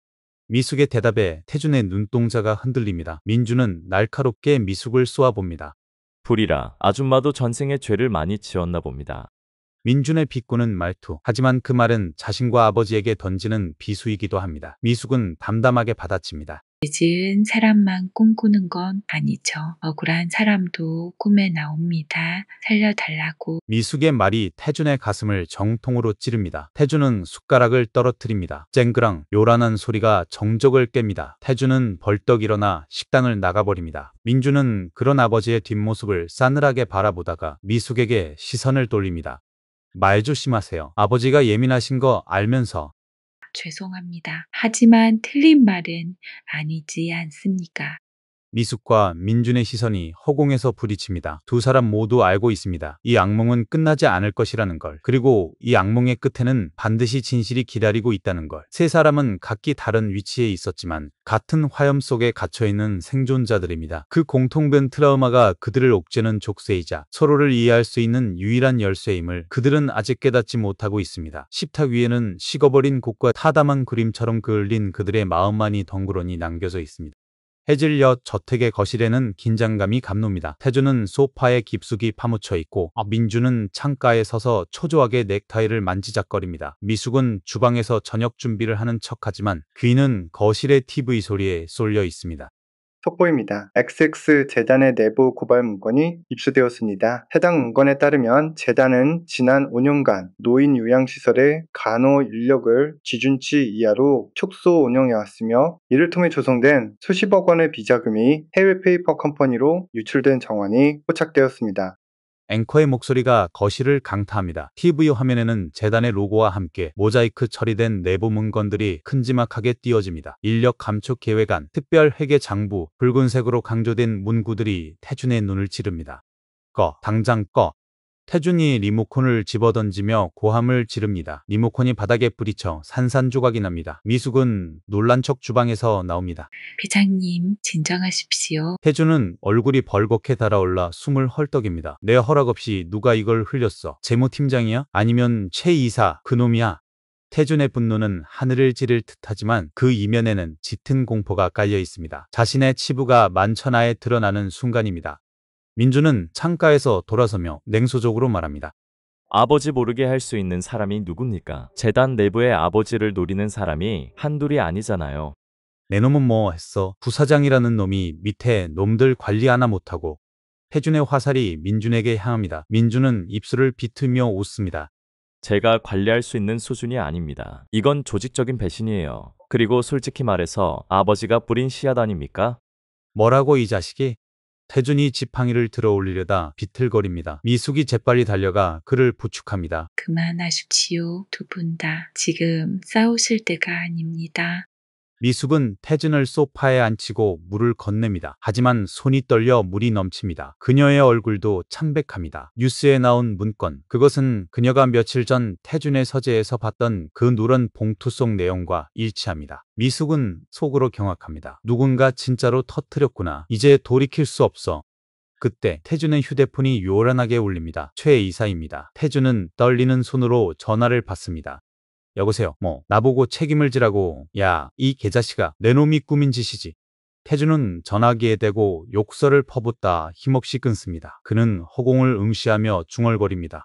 미숙의 대답에 태준의 눈동자가 흔들립니다. 민준은 날카롭게 미숙을 쏘아봅니다. 불이라 아줌마도 전생에 죄를 많이 지었나 봅니다. 민준의 비꼬는 말투. 하지만 그 말은 자신과 아버지에게 던지는 비수이기도 합니다. 미숙은 담담하게 받아칩니다. 지은 사람만 꿈꾸는 건 아니죠. 억울한 사람도 꿈에 나옵니다. 살려달라고. 미숙의 말이 태준의 가슴을 정통으로 찌릅니다. 태준은 숟가락을 떨어뜨립니다. 쨍그랑 요란한 소리가 정적을 깹니다. 태준은 벌떡 일어나 식당을 나가버립니다. 민준은 그런 아버지의 뒷모습을 싸늘하게 바라보다가 미숙에게 시선을 돌립니다. 말 조심하세요. 아버지가 예민하신 거 알면서. 죄송합니다. 하지만 틀린 말은 아니지 않습니까? 미숙과 민준의 시선이 허공에서 부딪힙니다. 두 사람 모두 알고 있습니다. 이 악몽은 끝나지 않을 것이라는 걸. 그리고 이 악몽의 끝에는 반드시 진실이 기다리고 있다는 걸. 세 사람은 각기 다른 위치에 있었지만 같은 화염 속에 갇혀있는 생존자들입니다. 그 공통된 트라우마가 그들을 옥죄는 족쇄이자 서로를 이해할 수 있는 유일한 열쇠임을 그들은 아직 깨닫지 못하고 있습니다. 식탁 위에는 식어버린 곡과 타담한 그림처럼 그을린 그들의 마음만이 덩그러니 남겨져 있습니다. 해질녘 저택의 거실에는 긴장감이 감놉니다. 태주는 소파에 깊숙이 파묻혀 있고 민주는 창가에 서서 초조하게 넥타이를 만지작거립니다. 미숙은 주방에서 저녁 준비를 하는 척하지만 귀는 거실의 TV 소리에 쏠려 있습니다. 속보입니다. XX 재단의 내부 고발 문건이 입수되었습니다. 해당 문건에 따르면 재단은 지난 5년간 노인 요양시설의 간호 인력을 기준치 이하로 축소 운영해왔으며 이를 통해 조성된 수십억 원의 비자금이 해외 페이퍼 컴퍼니로 유출된 정황이 포착되었습니다. 앵커의 목소리가 거실을 강타합니다. TV 화면에는 재단의 로고와 함께 모자이크 처리된 내부 문건들이 큼지막하게 띄어집니다. 인력 감축 계획안, 특별 회계 장부, 붉은색으로 강조된 문구들이 태준의 눈을 찌릅니다. 꺼, 당장 꺼. 태준이 리모컨을 집어던지며 고함을 지릅니다. 리모컨이 바닥에 부딪혀 산산조각이 납니다. 미숙은 놀란 척 주방에서 나옵니다. 회장님, 진정하십시오. 태준은 얼굴이 벌겋게 달아올라 숨을 헐떡입니다. 내 허락 없이 누가 이걸 흘렸어? 재무팀장이야? 아니면 최 이사 그놈이야? 태준의 분노는 하늘을 찌를 듯하지만 그 이면에는 짙은 공포가 깔려 있습니다. 자신의 치부가 만천하에 드러나는 순간입니다. 민주는 창가에서 돌아서며 냉소적으로 말합니다. 아버지 모르게 할 수 있는 사람이 누굽니까? 재단 내부의 아버지를 노리는 사람이 한둘이 아니잖아요. 내 놈은 뭐 했어? 부사장이라는 놈이 밑에 놈들 관리 하나 못하고. 태준의 화살이 민준에게 향합니다. 민준은 입술을 비트며 웃습니다. 제가 관리할 수 있는 수준이 아닙니다. 이건 조직적인 배신이에요. 그리고 솔직히 말해서 아버지가 뿌린 씨앗 아닙니까? 뭐라고 이 자식이? 태준이 지팡이를 들어 올리려다 비틀거립니다. 미숙이 재빨리 달려가 그를 부축합니다. 그만하십시오. 두 분 다. 지금 싸우실 때가 아닙니다. 미숙은 태준을 소파에 앉히고 물을 건넵니다. 하지만 손이 떨려 물이 넘칩니다. 그녀의 얼굴도 창백합니다. 뉴스에 나온 문건, 그것은 그녀가 며칠 전 태준의 서재에서 봤던 그 누런 봉투 속 내용과 일치합니다. 미숙은 속으로 경악합니다. 누군가 진짜로 터뜨렸구나. 이제 돌이킬 수 없어. 그때 태준의 휴대폰이 요란하게 울립니다. 최 이사입니다. 태준은 떨리는 손으로 전화를 받습니다. 여보세요. 나보고 책임을 지라고. 야, 이 개자식아. 내 놈이 꾸민 짓이지. 태준은 전화기에 대고 욕설을 퍼붓다 힘없이 끊습니다. 그는 허공을 응시하며 중얼거립니다.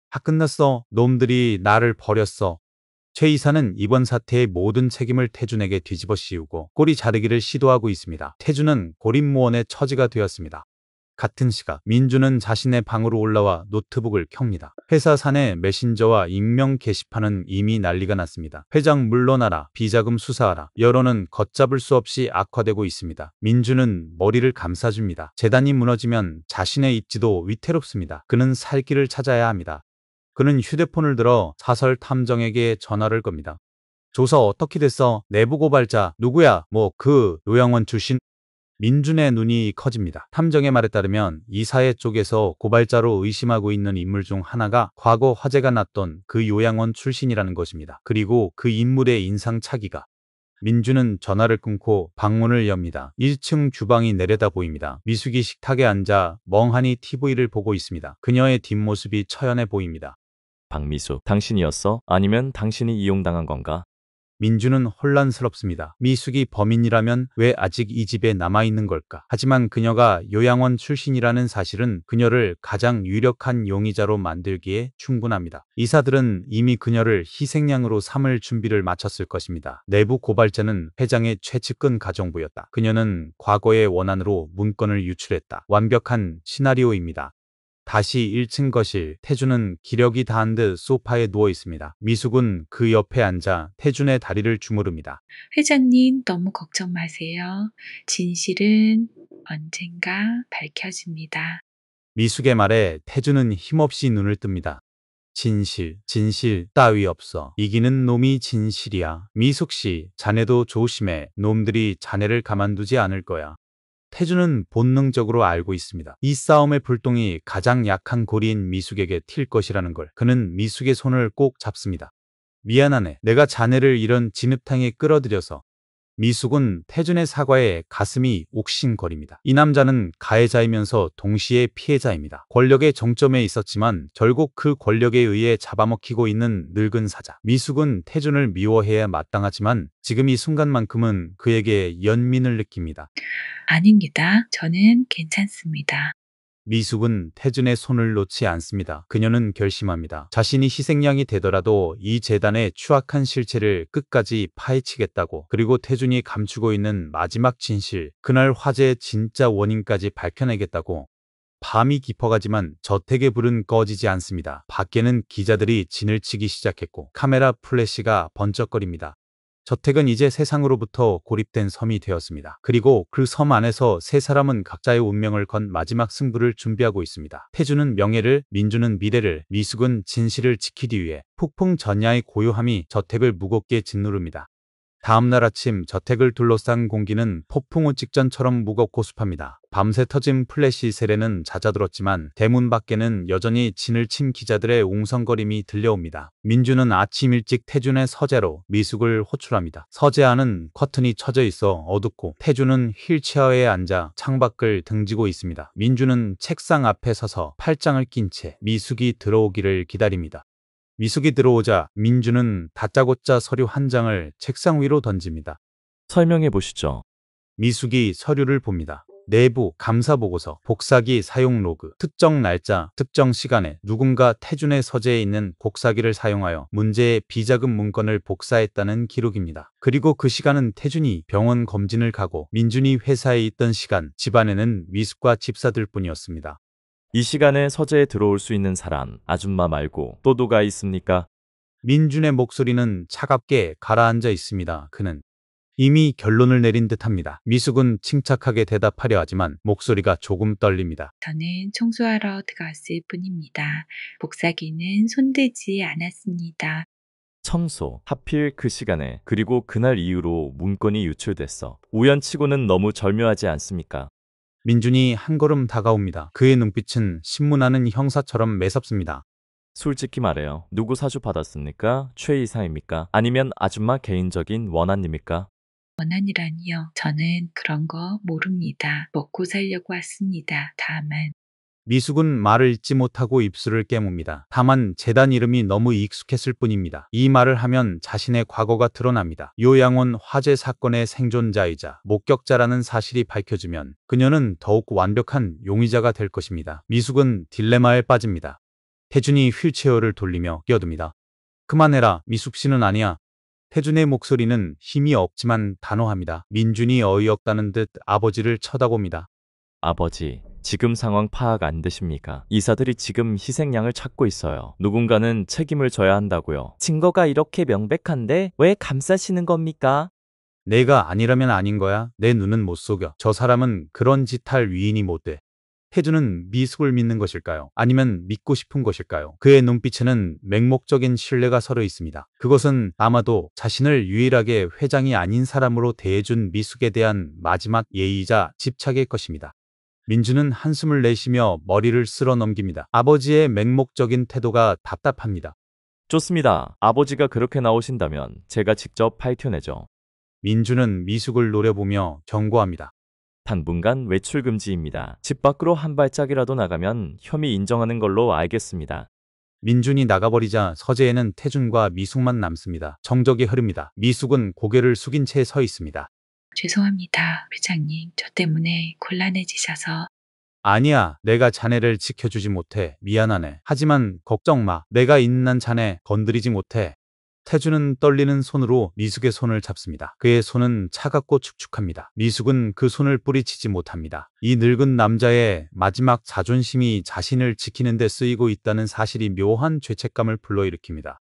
다 끝났어. 놈들이 나를 버렸어. 최 이사는 이번 사태의 모든 책임을 태준에게 뒤집어 씌우고 꼬리 자르기를 시도하고 있습니다. 태준은 고립무원의 처지가 되었습니다. 같은 시각 민주는 자신의 방으로 올라와 노트북을 켭니다. 회사 사내 메신저와 익명 게시판은 이미 난리가 났습니다. 회장 물러나라, 비자금 수사하라. 여론은 걷잡을 수 없이 악화되고 있습니다. 민주는 머리를 감싸줍니다. 재단이 무너지면 자신의 입지도 위태롭습니다. 그는 살 길을 찾아야 합니다. 그는 휴대폰을 들어 사설 탐정에게 전화를 겁니다. 조사 어떻게 됐어? 내부 고발자 누구야? 요양원 출신? 민준의 눈이 커집니다. 탐정의 말에 따르면 이사회 쪽에서 고발자로 의심하고 있는 인물 중 하나가 과거 화재가 났던 그 요양원 출신이라는 것입니다. 그리고 그 인물의 인상착의가. 민주는 전화를 끊고 방문을 엽니다. 1층 주방이 내려다 보입니다. 미숙이 식탁에 앉아 멍하니 TV를 보고 있습니다. 그녀의 뒷모습이 처연해 보입니다. 박미숙, 당신이었어? 아니면 당신이 이용당한 건가? 민주는 혼란스럽습니다. 미숙이 범인이라면 왜 아직 이 집에 남아있는 걸까? 하지만 그녀가 요양원 출신이라는 사실은 그녀를 가장 유력한 용의자로 만들기에 충분합니다. 이사들은 이미 그녀를 희생양으로 삼을 준비를 마쳤을 것입니다. 내부 고발자는 회장의 최측근 가정부였다. 그녀는 과거의 원한으로 문건을 유출했다. 완벽한 시나리오입니다. 다시 1층 거실, 태준은 기력이 다한 듯 소파에 누워 있습니다. 미숙은 그 옆에 앉아 태준의 다리를 주무릅니다. 회장님, 너무 걱정 마세요. 진실은 언젠가 밝혀집니다. 미숙의 말에 태준은 힘없이 눈을 뜹니다. 진실 따위 없어. 이기는 놈이 진실이야. 미숙 씨, 자네도 조심해. 놈들이 자네를 가만두지 않을 거야. 태준은 본능적으로 알고 있습니다. 이 싸움의 불똥이 가장 약한 고리인 미숙에게 튈 것이라는 걸. 그는 미숙의 손을 꼭 잡습니다. 미안하네. 내가 자네를 이런 진흙탕에 끌어들여서. 미숙은 태준의 사과에 가슴이 옥신거립니다. 이 남자는 가해자이면서 동시에 피해자입니다. 권력의 정점에 있었지만 결국 그 권력에 의해 잡아먹히고 있는 늙은 사자. 미숙은 태준을 미워해야 마땅하지만 지금 이 순간만큼은 그에게 연민을 느낍니다. 아닙니다. 저는 괜찮습니다. 미숙은 태준의 손을 놓지 않습니다. 그녀는 결심합니다. 자신이 희생양이 되더라도 이 재단의 추악한 실체를 끝까지 파헤치겠다고. 그리고 태준이 감추고 있는 마지막 진실, 그날 화재의 진짜 원인까지 밝혀내겠다고. 밤이 깊어가지만 저택의 불은 꺼지지 않습니다. 밖에는 기자들이 진을 치기 시작했고 카메라 플래시가 번쩍거립니다. 저택은 이제 세상으로부터 고립된 섬이 되었습니다. 그리고 그 섬 안에서 세 사람은 각자의 운명을 건 마지막 승부를 준비하고 있습니다. 태준은 명예를, 민주는 미래를, 미숙은 진실을 지키기 위해. 폭풍 전야의 고요함이 저택을 무겁게 짓누릅니다. 다음날 아침 저택을 둘러싼 공기는 폭풍우 직전처럼 무겁고 습합니다. 밤새 터진 플래시 세례는 잦아들었지만 대문 밖에는 여전히 진을 친 기자들의 웅성거림이 들려옵니다. 민주는 아침 일찍 태준의 서재로 미숙을 호출합니다. 서재 안은 커튼이 쳐져 있어 어둡고 태준은 휠체어에 앉아 창밖을 등지고 있습니다. 민주는 책상 앞에 서서 팔짱을 낀 채 미숙이 들어오기를 기다립니다. 미숙이 들어오자 민주는 다짜고짜 서류 한 장을 책상 위로 던집니다. 설명해 보시죠. 미숙이 서류를 봅니다. 내부, 감사보고서, 복사기 사용 로그, 특정 날짜, 특정 시간에 누군가 태준의 서재에 있는 복사기를 사용하여 문제의 비자금 문건을 복사했다는 기록입니다. 그리고 그 시간은 태준이 병원 검진을 가고 민준이 회사에 있던 시간, 집안에는 미숙과 집사들 뿐이었습니다. 이 시간에 서재에 들어올 수 있는 사람, 아줌마 말고 또 누가 있습니까? 민준의 목소리는 차갑게 가라앉아 있습니다. 그는 이미 결론을 내린 듯합니다. 미숙은 침착하게 대답하려 하지만 목소리가 조금 떨립니다. 저는 청소하러 들어갔을 뿐입니다. 복사기는 손대지 않았습니다. 청소, 하필 그 시간에, 그리고 그날 이후로 문건이 유출됐어. 우연치고는 너무 절묘하지 않습니까? 민준이 한 걸음 다가옵니다. 그의 눈빛은 신문하는 형사처럼 매섭습니다. 솔직히 말해요. 누구 사주 받았습니까? 최 이사입니까? 아니면 아줌마 개인적인 원한입니까? 원한이라니요. 저는 그런 거 모릅니다. 먹고 살려고 왔습니다. 다만 미숙은 말을 잇지 못하고 입술을 깨뭅니다. 다만 재단 이름이 너무 익숙했을 뿐입니다. 이 말을 하면 자신의 과거가 드러납니다. 요양원 화재 사건의 생존자이자 목격자라는 사실이 밝혀지면 그녀는 더욱 완벽한 용의자가 될 것입니다. 미숙은 딜레마에 빠집니다. 태준이 휠체어를 돌리며 끼어듭니다. 그만해라. 미숙 씨는 아니야. 태준의 목소리는 힘이 없지만 단호합니다. 민준이 어이없다는 듯 아버지를 쳐다봅니다. 아버지, 지금 상황 파악 안 되십니까? 이사들이 지금 희생양을 찾고 있어요. 누군가는 책임을 져야 한다고요. 증거가 이렇게 명백한데 왜 감싸시는 겁니까? 내가 아니라면 아닌 거야. 내 눈은 못 속여. 저 사람은 그런 짓 할 위인이 못 돼. 태주는 미숙을 믿는 것일까요? 아니면 믿고 싶은 것일까요? 그의 눈빛에는 맹목적인 신뢰가 서려 있습니다. 그것은 아마도 자신을 유일하게 회장이 아닌 사람으로 대해준 미숙에 대한 마지막 예의이자 집착일 것입니다. 민주는 한숨을 내쉬며 머리를 쓸어 넘깁니다. 아버지의 맹목적인 태도가 답답합니다. 좋습니다. 아버지가 그렇게 나오신다면 제가 직접 밝혀내죠. 민주는 미숙을 노려보며 경고합니다. 당분간 외출 금지입니다. 집 밖으로 한 발짝이라도 나가면 혐의 인정하는 걸로 알겠습니다. 민준이 나가버리자 서재에는 태준과 미숙만 남습니다. 정적이 흐릅니다. 미숙은 고개를 숙인 채 서 있습니다. 죄송합니다. 회장님, 저 때문에 곤란해지셔서. 아니야, 내가 자네를 지켜주지 못해. 미안하네. 하지만 걱정 마. 내가 있는 한 자네 건드리지 못해. 태주는 떨리는 손으로 미숙의 손을 잡습니다. 그의 손은 차갑고 축축합니다. 미숙은 그 손을 뿌리치지 못합니다. 이 늙은 남자의 마지막 자존심이 자신을 지키는 데 쓰이고 있다는 사실이 묘한 죄책감을 불러일으킵니다.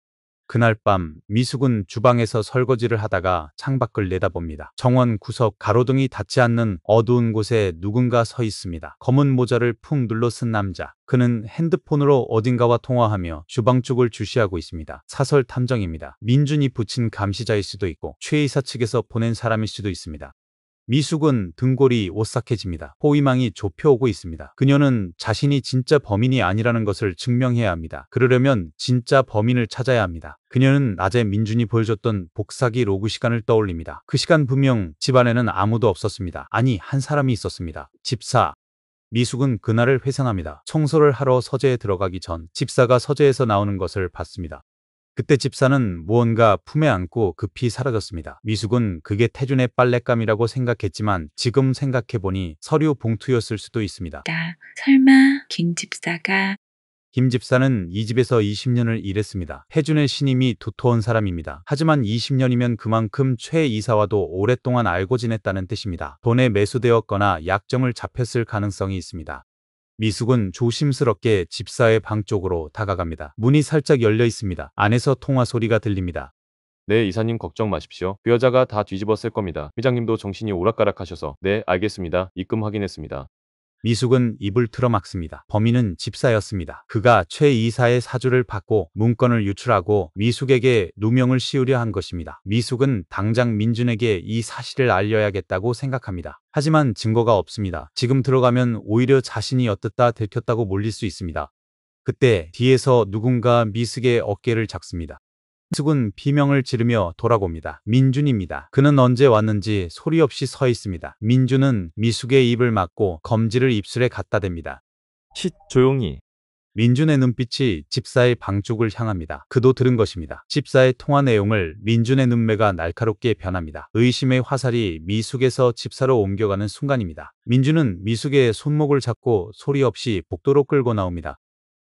그날 밤 미숙은 주방에서 설거지를 하다가 창밖을 내다봅니다. 정원 구석 가로등이 닿지 않는 어두운 곳에 누군가 서 있습니다. 검은 모자를 푹 눌러 쓴 남자. 그는 핸드폰으로 어딘가와 통화하며 주방 쪽을 주시하고 있습니다. 사설 탐정입니다. 민준이 붙인 감시자일 수도 있고 최 이사 측에서 보낸 사람일 수도 있습니다. 미숙은 등골이 오싹해집니다. 호위망이 좁혀오고 있습니다. 그녀는 자신이 진짜 범인이 아니라는 것을 증명해야 합니다. 그러려면 진짜 범인을 찾아야 합니다. 그녀는 낮에 민준이 보여줬던 복사기 로그 시간을 떠올립니다. 그 시간 분명 집안에는 아무도 없었습니다. 아니, 한 사람이 있었습니다. 집사. 미숙은 그날을 회상합니다. 청소를 하러 서재에 들어가기 전 집사가 서재에서 나오는 것을 봤습니다. 그때 집사는 무언가 품에 안고 급히 사라졌습니다. 미숙은 그게 태준의 빨랫감이라고 생각했지만 지금 생각해보니 서류 봉투였을 수도 있습니다. 설마 김 집사가. 김 집사는 이 집에서 20년을 일했습니다. 태준의 신임이 두터운 사람입니다. 하지만 20년이면 그만큼 최 이사와도 오랫동안 알고 지냈다는 뜻입니다. 돈에 매수되었거나 약점을 잡혔을 가능성이 있습니다. 미숙은 조심스럽게 집사의 방 쪽으로 다가갑니다. 문이 살짝 열려 있습니다. 안에서 통화 소리가 들립니다. 네, 이사님 걱정 마십시오. 그 여자가 다 뒤집었을 겁니다. 회장님도 정신이 오락가락하셔서. 네, 알겠습니다. 입금 확인했습니다. 미숙은 입을 틀어막습니다. 범인은 집사였습니다. 그가 최 이사의 사주를 받고 문건을 유출하고 미숙에게 누명을 씌우려 한 것입니다. 미숙은 당장 민준에게 이 사실을 알려야겠다고 생각합니다. 하지만 증거가 없습니다. 지금 들어가면 오히려 자신이 엿듣다 들켰다고 몰릴 수 있습니다. 그때 뒤에서 누군가 미숙의 어깨를 잡습니다. 미숙은 비명을 지르며 돌아봅니다. 민준입니다. 그는 언제 왔는지 소리 없이 서 있습니다. 민준은 미숙의 입을 막고 검지를 입술에 갖다 댑니다. 쉿, 조용히. 민준의 눈빛이 집사의 방 쪽을 향합니다. 그도 들은 것입니다. 집사의 통화 내용을 민준의 눈매가 날카롭게 변합니다. 의심의 화살이 미숙에서 집사로 옮겨가는 순간입니다. 민준은 미숙의 손목을 잡고 소리 없이 복도로 끌고 나옵니다.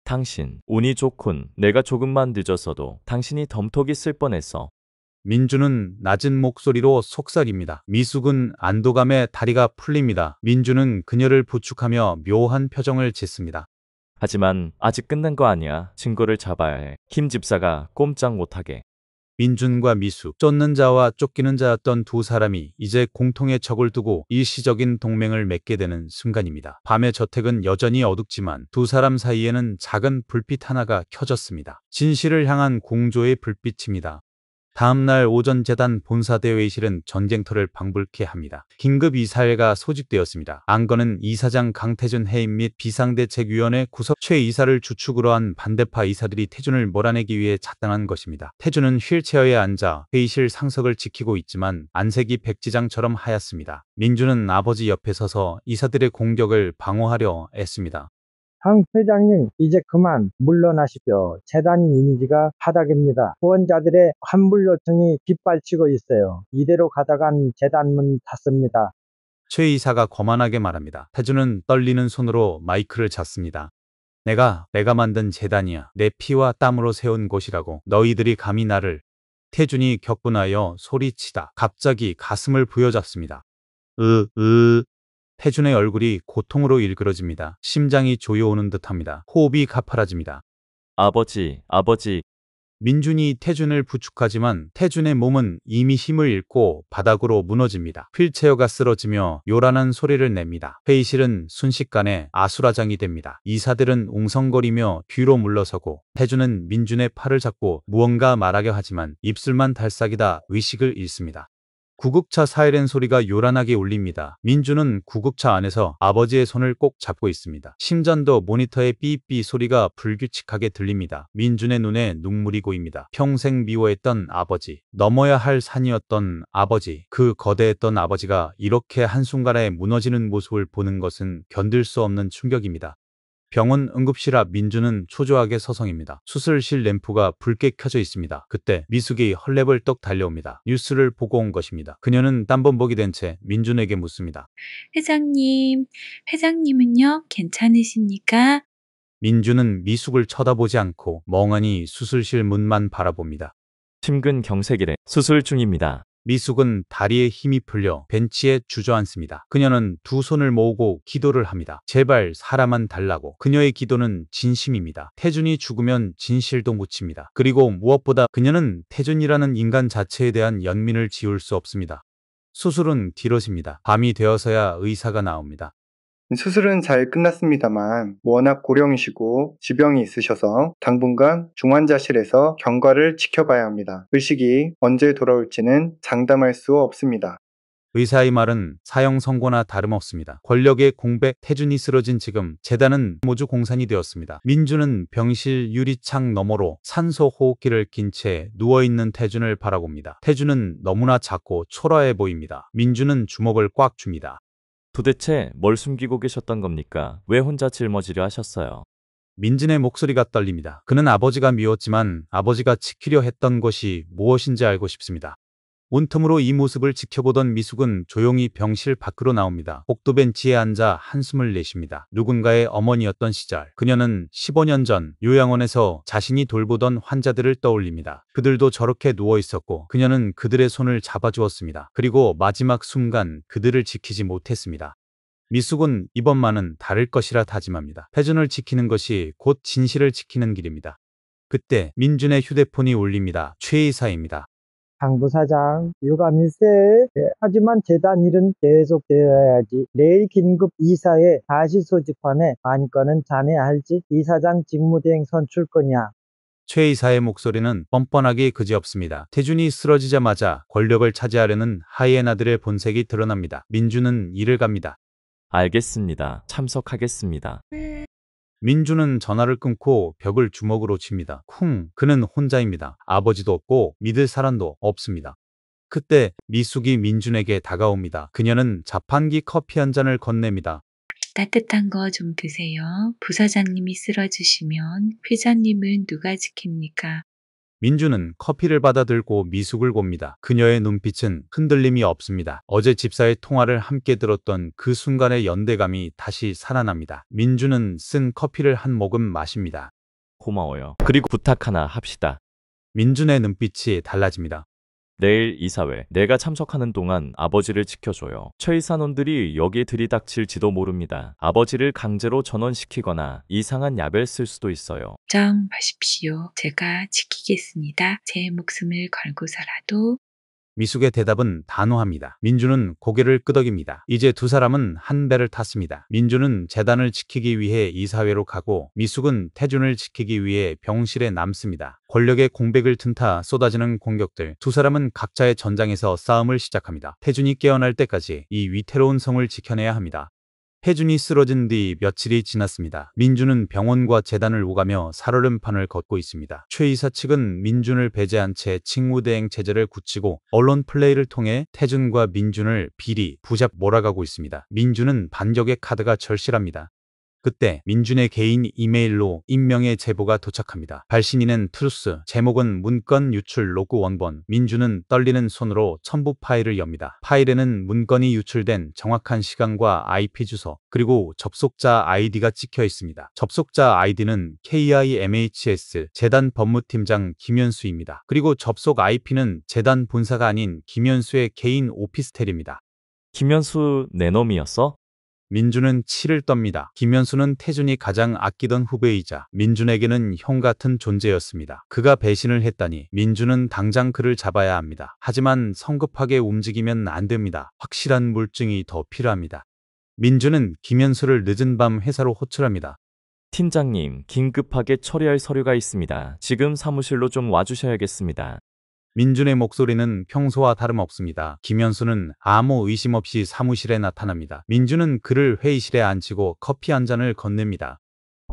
당신, 운이 좋군. 내가 조금만 늦었어도 당신이 덤톡이 쓸 뻔했어. 민준은 낮은 목소리로 속삭입니다. 미숙은 안도감에 다리가 풀립니다. 민준은 그녀를 부축하며 묘한 표정을 짓습니다. 하지만 아직 끝난 거 아니야. 증거를 잡아야 해. 김 집사가 꼼짝 못하게. 민준과 미숙, 쫓는 자와 쫓기는 자였던 두 사람이 이제 공통의 적을 두고 일시적인 동맹을 맺게 되는 순간입니다. 밤의 저택은 여전히 어둡지만 두 사람 사이에는 작은 불빛 하나가 켜졌습니다. 진실을 향한 공조의 불빛입니다. 다음날 오전 재단 본사대회의실은 전쟁터를 방불케 합니다. 긴급 이사회가 소집되었습니다. 안건은 이사장 강태준 해임 및 비상대책위원회 구성 최 이사를 주축으로 한 반대파 이사들이 태준을 몰아내기 위해 차단한 것입니다. 태준은 휠체어에 앉아 회의실 상석을 지키고 있지만 안색이 백지장처럼 하얗습니다. 민준은 아버지 옆에 서서 이사들의 공격을 방어하려 애씁니다. 강 회장님, 이제 그만 물러나십시오. 재단 이미지가 바닥입니다. 후원자들의 환불 요청이 빗발치고 있어요. 이대로 가다간 재단 문 닫습니다. 최 이사가 거만하게 말합니다. 태준은 떨리는 손으로 마이크를 잡습니다. 내가 만든 재단이야. 내 피와 땀으로 세운 곳이라고. 너희들이 감히 나를. 태준이 격분하여 소리치다 갑자기 가슴을 부여잡습니다. 태준의 얼굴이 고통으로 일그러집니다. 심장이 조여오는 듯합니다. 호흡이 가파라집니다. 아버지, 아버지. 민준이 태준을 부축하지만 태준의 몸은 이미 힘을 잃고 바닥으로 무너집니다. 휠체어가 쓰러지며 요란한 소리를 냅니다. 회의실은 순식간에 아수라장이 됩니다. 이사들은 웅성거리며 뒤로 물러서고 태준은 민준의 팔을 잡고 무언가 말하려 하지만 입술만 달싹이다 의식을 잃습니다. 구급차 사이렌 소리가 요란하게 울립니다. 민준은 구급차 안에서 아버지의 손을 꼭 잡고 있습니다. 심전도 모니터의 삐삐 소리가 불규칙하게 들립니다. 민준의 눈에 눈물이 고입니다. 평생 미워했던 아버지, 넘어야 할 산이었던 아버지, 그 거대했던 아버지가 이렇게 한순간에 무너지는 모습을 보는 것은 견딜 수 없는 충격입니다. 병원 응급실 앞 민준은 초조하게 서성입니다. 수술실 램프가 붉게 켜져 있습니다. 그때 미숙이 헐레벌떡 달려옵니다. 뉴스를 보고 온 것입니다. 그녀는 땀범벅이 된 채 민준에게 묻습니다. 회장님은요? 괜찮으십니까? 민준은 미숙을 쳐다보지 않고 멍하니 수술실 문만 바라봅니다. 심근경색이래. 수술 중입니다. 미숙은 다리에 힘이 풀려 벤치에 주저앉습니다. 그녀는 두 손을 모으고 기도를 합니다. 제발 사람만 달라고. 그녀의 기도는 진심입니다. 태준이 죽으면 진실도 묻힙니다. 그리고 무엇보다 그녀는 태준이라는 인간 자체에 대한 연민을 지울 수 없습니다. 수술은 뒤로집니다. 밤이 되어서야 의사가 나옵니다. 수술은 잘 끝났습니다만 워낙 고령이시고 지병이 있으셔서 당분간 중환자실에서 경과를 지켜봐야 합니다. 의식이 언제 돌아올지는 장담할 수 없습니다. 의사의 말은 사형 선고나 다름없습니다. 권력의 공백, 태준이 쓰러진 지금 재단은 모두 공산이 되었습니다. 민준은 병실 유리창 너머로 산소 호흡기를 낀 채 누워있는 태준을 바라봅니다. 태준은 너무나 작고 초라해 보입니다. 민준은 주먹을 꽉 줍니다. 도대체 뭘 숨기고 계셨던 겁니까? 왜 혼자 짊어지려 하셨어요? 민준의 목소리가 떨립니다. 그는 아버지가 미웠지만 아버지가 지키려 했던 것이 무엇인지 알고 싶습니다. 온틈으로 이 모습을 지켜보던 미숙은 조용히 병실 밖으로 나옵니다. 복도 벤치에 앉아 한숨을 내쉽니다. 누군가의 어머니였던 시절, 그녀는 15년 전 요양원에서 자신이 돌보던 환자들을 떠올립니다. 그들도 저렇게 누워 있었고 그녀는 그들의 손을 잡아주었습니다. 그리고 마지막 순간 그들을 지키지 못했습니다. 미숙은 이번만은 다를 것이라 다짐합니다. 태준을 지키는 것이 곧 진실을 지키는 길입니다. 그때 민준의 휴대폰이 울립니다. 최 이사입니다. 강 부사장, 유감일세. 하지만 재단 일은 계속 되어야지. 내일 긴급 이사회 다시 소집하네. 관건은 자네 알지? 이사장 직무대행 선출권이야. 최 이사의 목소리는 뻔뻔하기 그지없습니다. 태준이 쓰러지자마자 권력을 차지하려는 하이에나들의 본색이 드러납니다. 민준은 일을 갑니다. 알겠습니다. 참석하겠습니다. 민준은 전화를 끊고 벽을 주먹으로 칩니다. 쿵, 그는 혼자입니다. 아버지도 없고 믿을 사람도 없습니다. 그때 미숙이 민준에게 다가옵니다. 그녀는 자판기 커피 한 잔을 건넵니다. 따뜻한 거 좀 드세요. 부사장님이 쓰러지시면 회장님은 누가 지킵니까? 민준은 커피를 받아 들고 미숙을 봅니다. 그녀의 눈빛은 흔들림이 없습니다. 어제 집사의 통화를 함께 들었던 그 순간의 연대감이 다시 살아납니다. 민준은 쓴 커피를 한 모금 마십니다. 고마워요. 그리고 부탁 하나 합시다. 민준의 눈빛이 달라집니다. 내일 이사회 내가 참석하는 동안 아버지를 지켜줘요. 최 이사놈들이 여기에 들이닥칠지도 모릅니다. 아버지를 강제로 전원시키거나 이상한 약을 쓸 수도 있어요. 걱정마십시오. 제가 지키겠습니다. 제 목숨을 걸고서라도. 미숙의 대답은 단호합니다. 민준은 고개를 끄덕입니다. 이제 두 사람은 한 배를 탔습니다. 민준은 재단을 지키기 위해 이사회로 가고 미숙은 태준을 지키기 위해 병실에 남습니다. 권력의 공백을 틈타 쏟아지는 공격들. 두 사람은 각자의 전장에서 싸움을 시작합니다. 태준이 깨어날 때까지 이 위태로운 성을 지켜내야 합니다. 태준이 쓰러진 뒤 며칠이 지났습니다. 민준은 병원과 재단을 오가며 살얼음판을 걷고 있습니다. 최 이사 측은 민준을 배제한 채 직무대행 체제를 굳히고 언론 플레이를 통해 태준과 민준을 비리, 부잡 몰아가고 있습니다. 민준은 반격의 카드가 절실합니다. 그때 민준의 개인 이메일로 익명의 제보가 도착합니다. 발신인은 트루스, 제목은 문건 유출 로그 원본. 민준은 떨리는 손으로 첨부 파일을 엽니다. 파일에는 문건이 유출된 정확한 시간과 IP 주소, 그리고 접속자 아이디가 찍혀 있습니다. 접속자 아이디는 KIMHS 재단 법무팀장 김현수입니다. 그리고 접속 IP는 재단 본사가 아닌 김현수의 개인 오피스텔입니다. 김현수 내 놈이었어? 민준은 치를 떱니다. 김현수는 태준이 가장 아끼던 후배이자 민준에게는 형 같은 존재였습니다. 그가 배신을 했다니 민준은 당장 그를 잡아야 합니다. 하지만 성급하게 움직이면 안 됩니다. 확실한 물증이 더 필요합니다. 민준은 김현수를 늦은 밤 회사로 호출합니다. 팀장님, 긴급하게 처리할 서류가 있습니다. 지금 사무실로 좀 와주셔야겠습니다. 민준의 목소리는 평소와 다름없습니다. 김현수는 아무 의심 없이 사무실에 나타납니다. 민준은 그를 회의실에 앉히고 커피 한 잔을 건넵니다.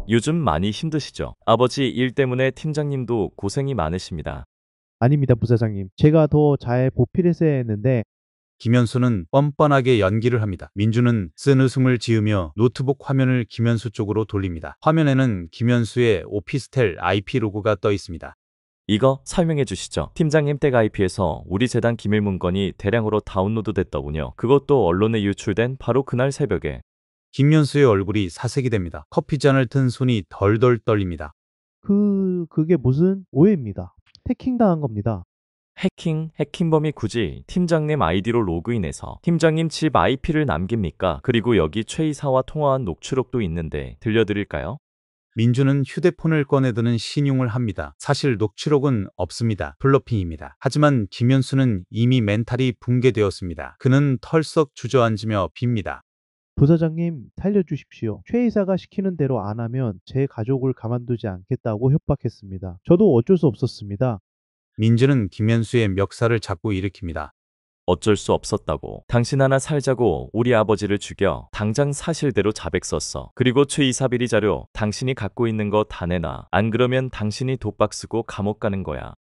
요즘 많이 힘드시죠? 아버지 일 때문에 팀장님도 고생이 많으십니다. 아닙니다, 부사장님. 제가 더 잘 보필했어야 했는데 김현수는 뻔뻔하게 연기를 합니다. 민준은 쓴웃음을 지으며 노트북 화면을 김현수 쪽으로 돌립니다. 화면에는 김현수의 오피스텔 IP 로고가 떠 있습니다. 이거 설명해 주시죠. 팀장님 댁 IP에서 우리 재단 기밀 문건이 대량으로 다운로드 됐더군요. 그것도 언론에 유출된 바로 그날 새벽에. 김현수의 얼굴이 사색이 됩니다. 커피잔을 든 손이 덜덜 떨립니다. 그게 무슨 오해입니다. 해킹당한 겁니다. 해킹범이 굳이 팀장님 아이디로 로그인해서 팀장님 집 IP를 남깁니까? 그리고 여기 최 이사와 통화한 녹취록도 있는데 들려드릴까요? 민준은 휴대폰을 꺼내드는 신용을 합니다. 사실 녹취록은 없습니다. 블러핑입니다. 하지만 김현수는 이미 멘탈이 붕괴되었습니다. 그는 털썩 주저앉으며 빕니다. 부사장님, 살려주십시오. 최 이사가 시키는 대로 안 하면 제 가족을 가만두지 않겠다고 협박했습니다. 저도 어쩔 수 없었습니다. 민준은 김현수의 멱살을 잡고 일으킵니다. 어쩔 수 없었다고. 당신 하나 살자고 우리 아버지를 죽여. 당장 사실대로 자백 썼어. 그리고 최 이사 비리 자료 당신이 갖고 있는 거 다 내놔. 안 그러면 당신이 독박 쓰고 감옥 가는 거야.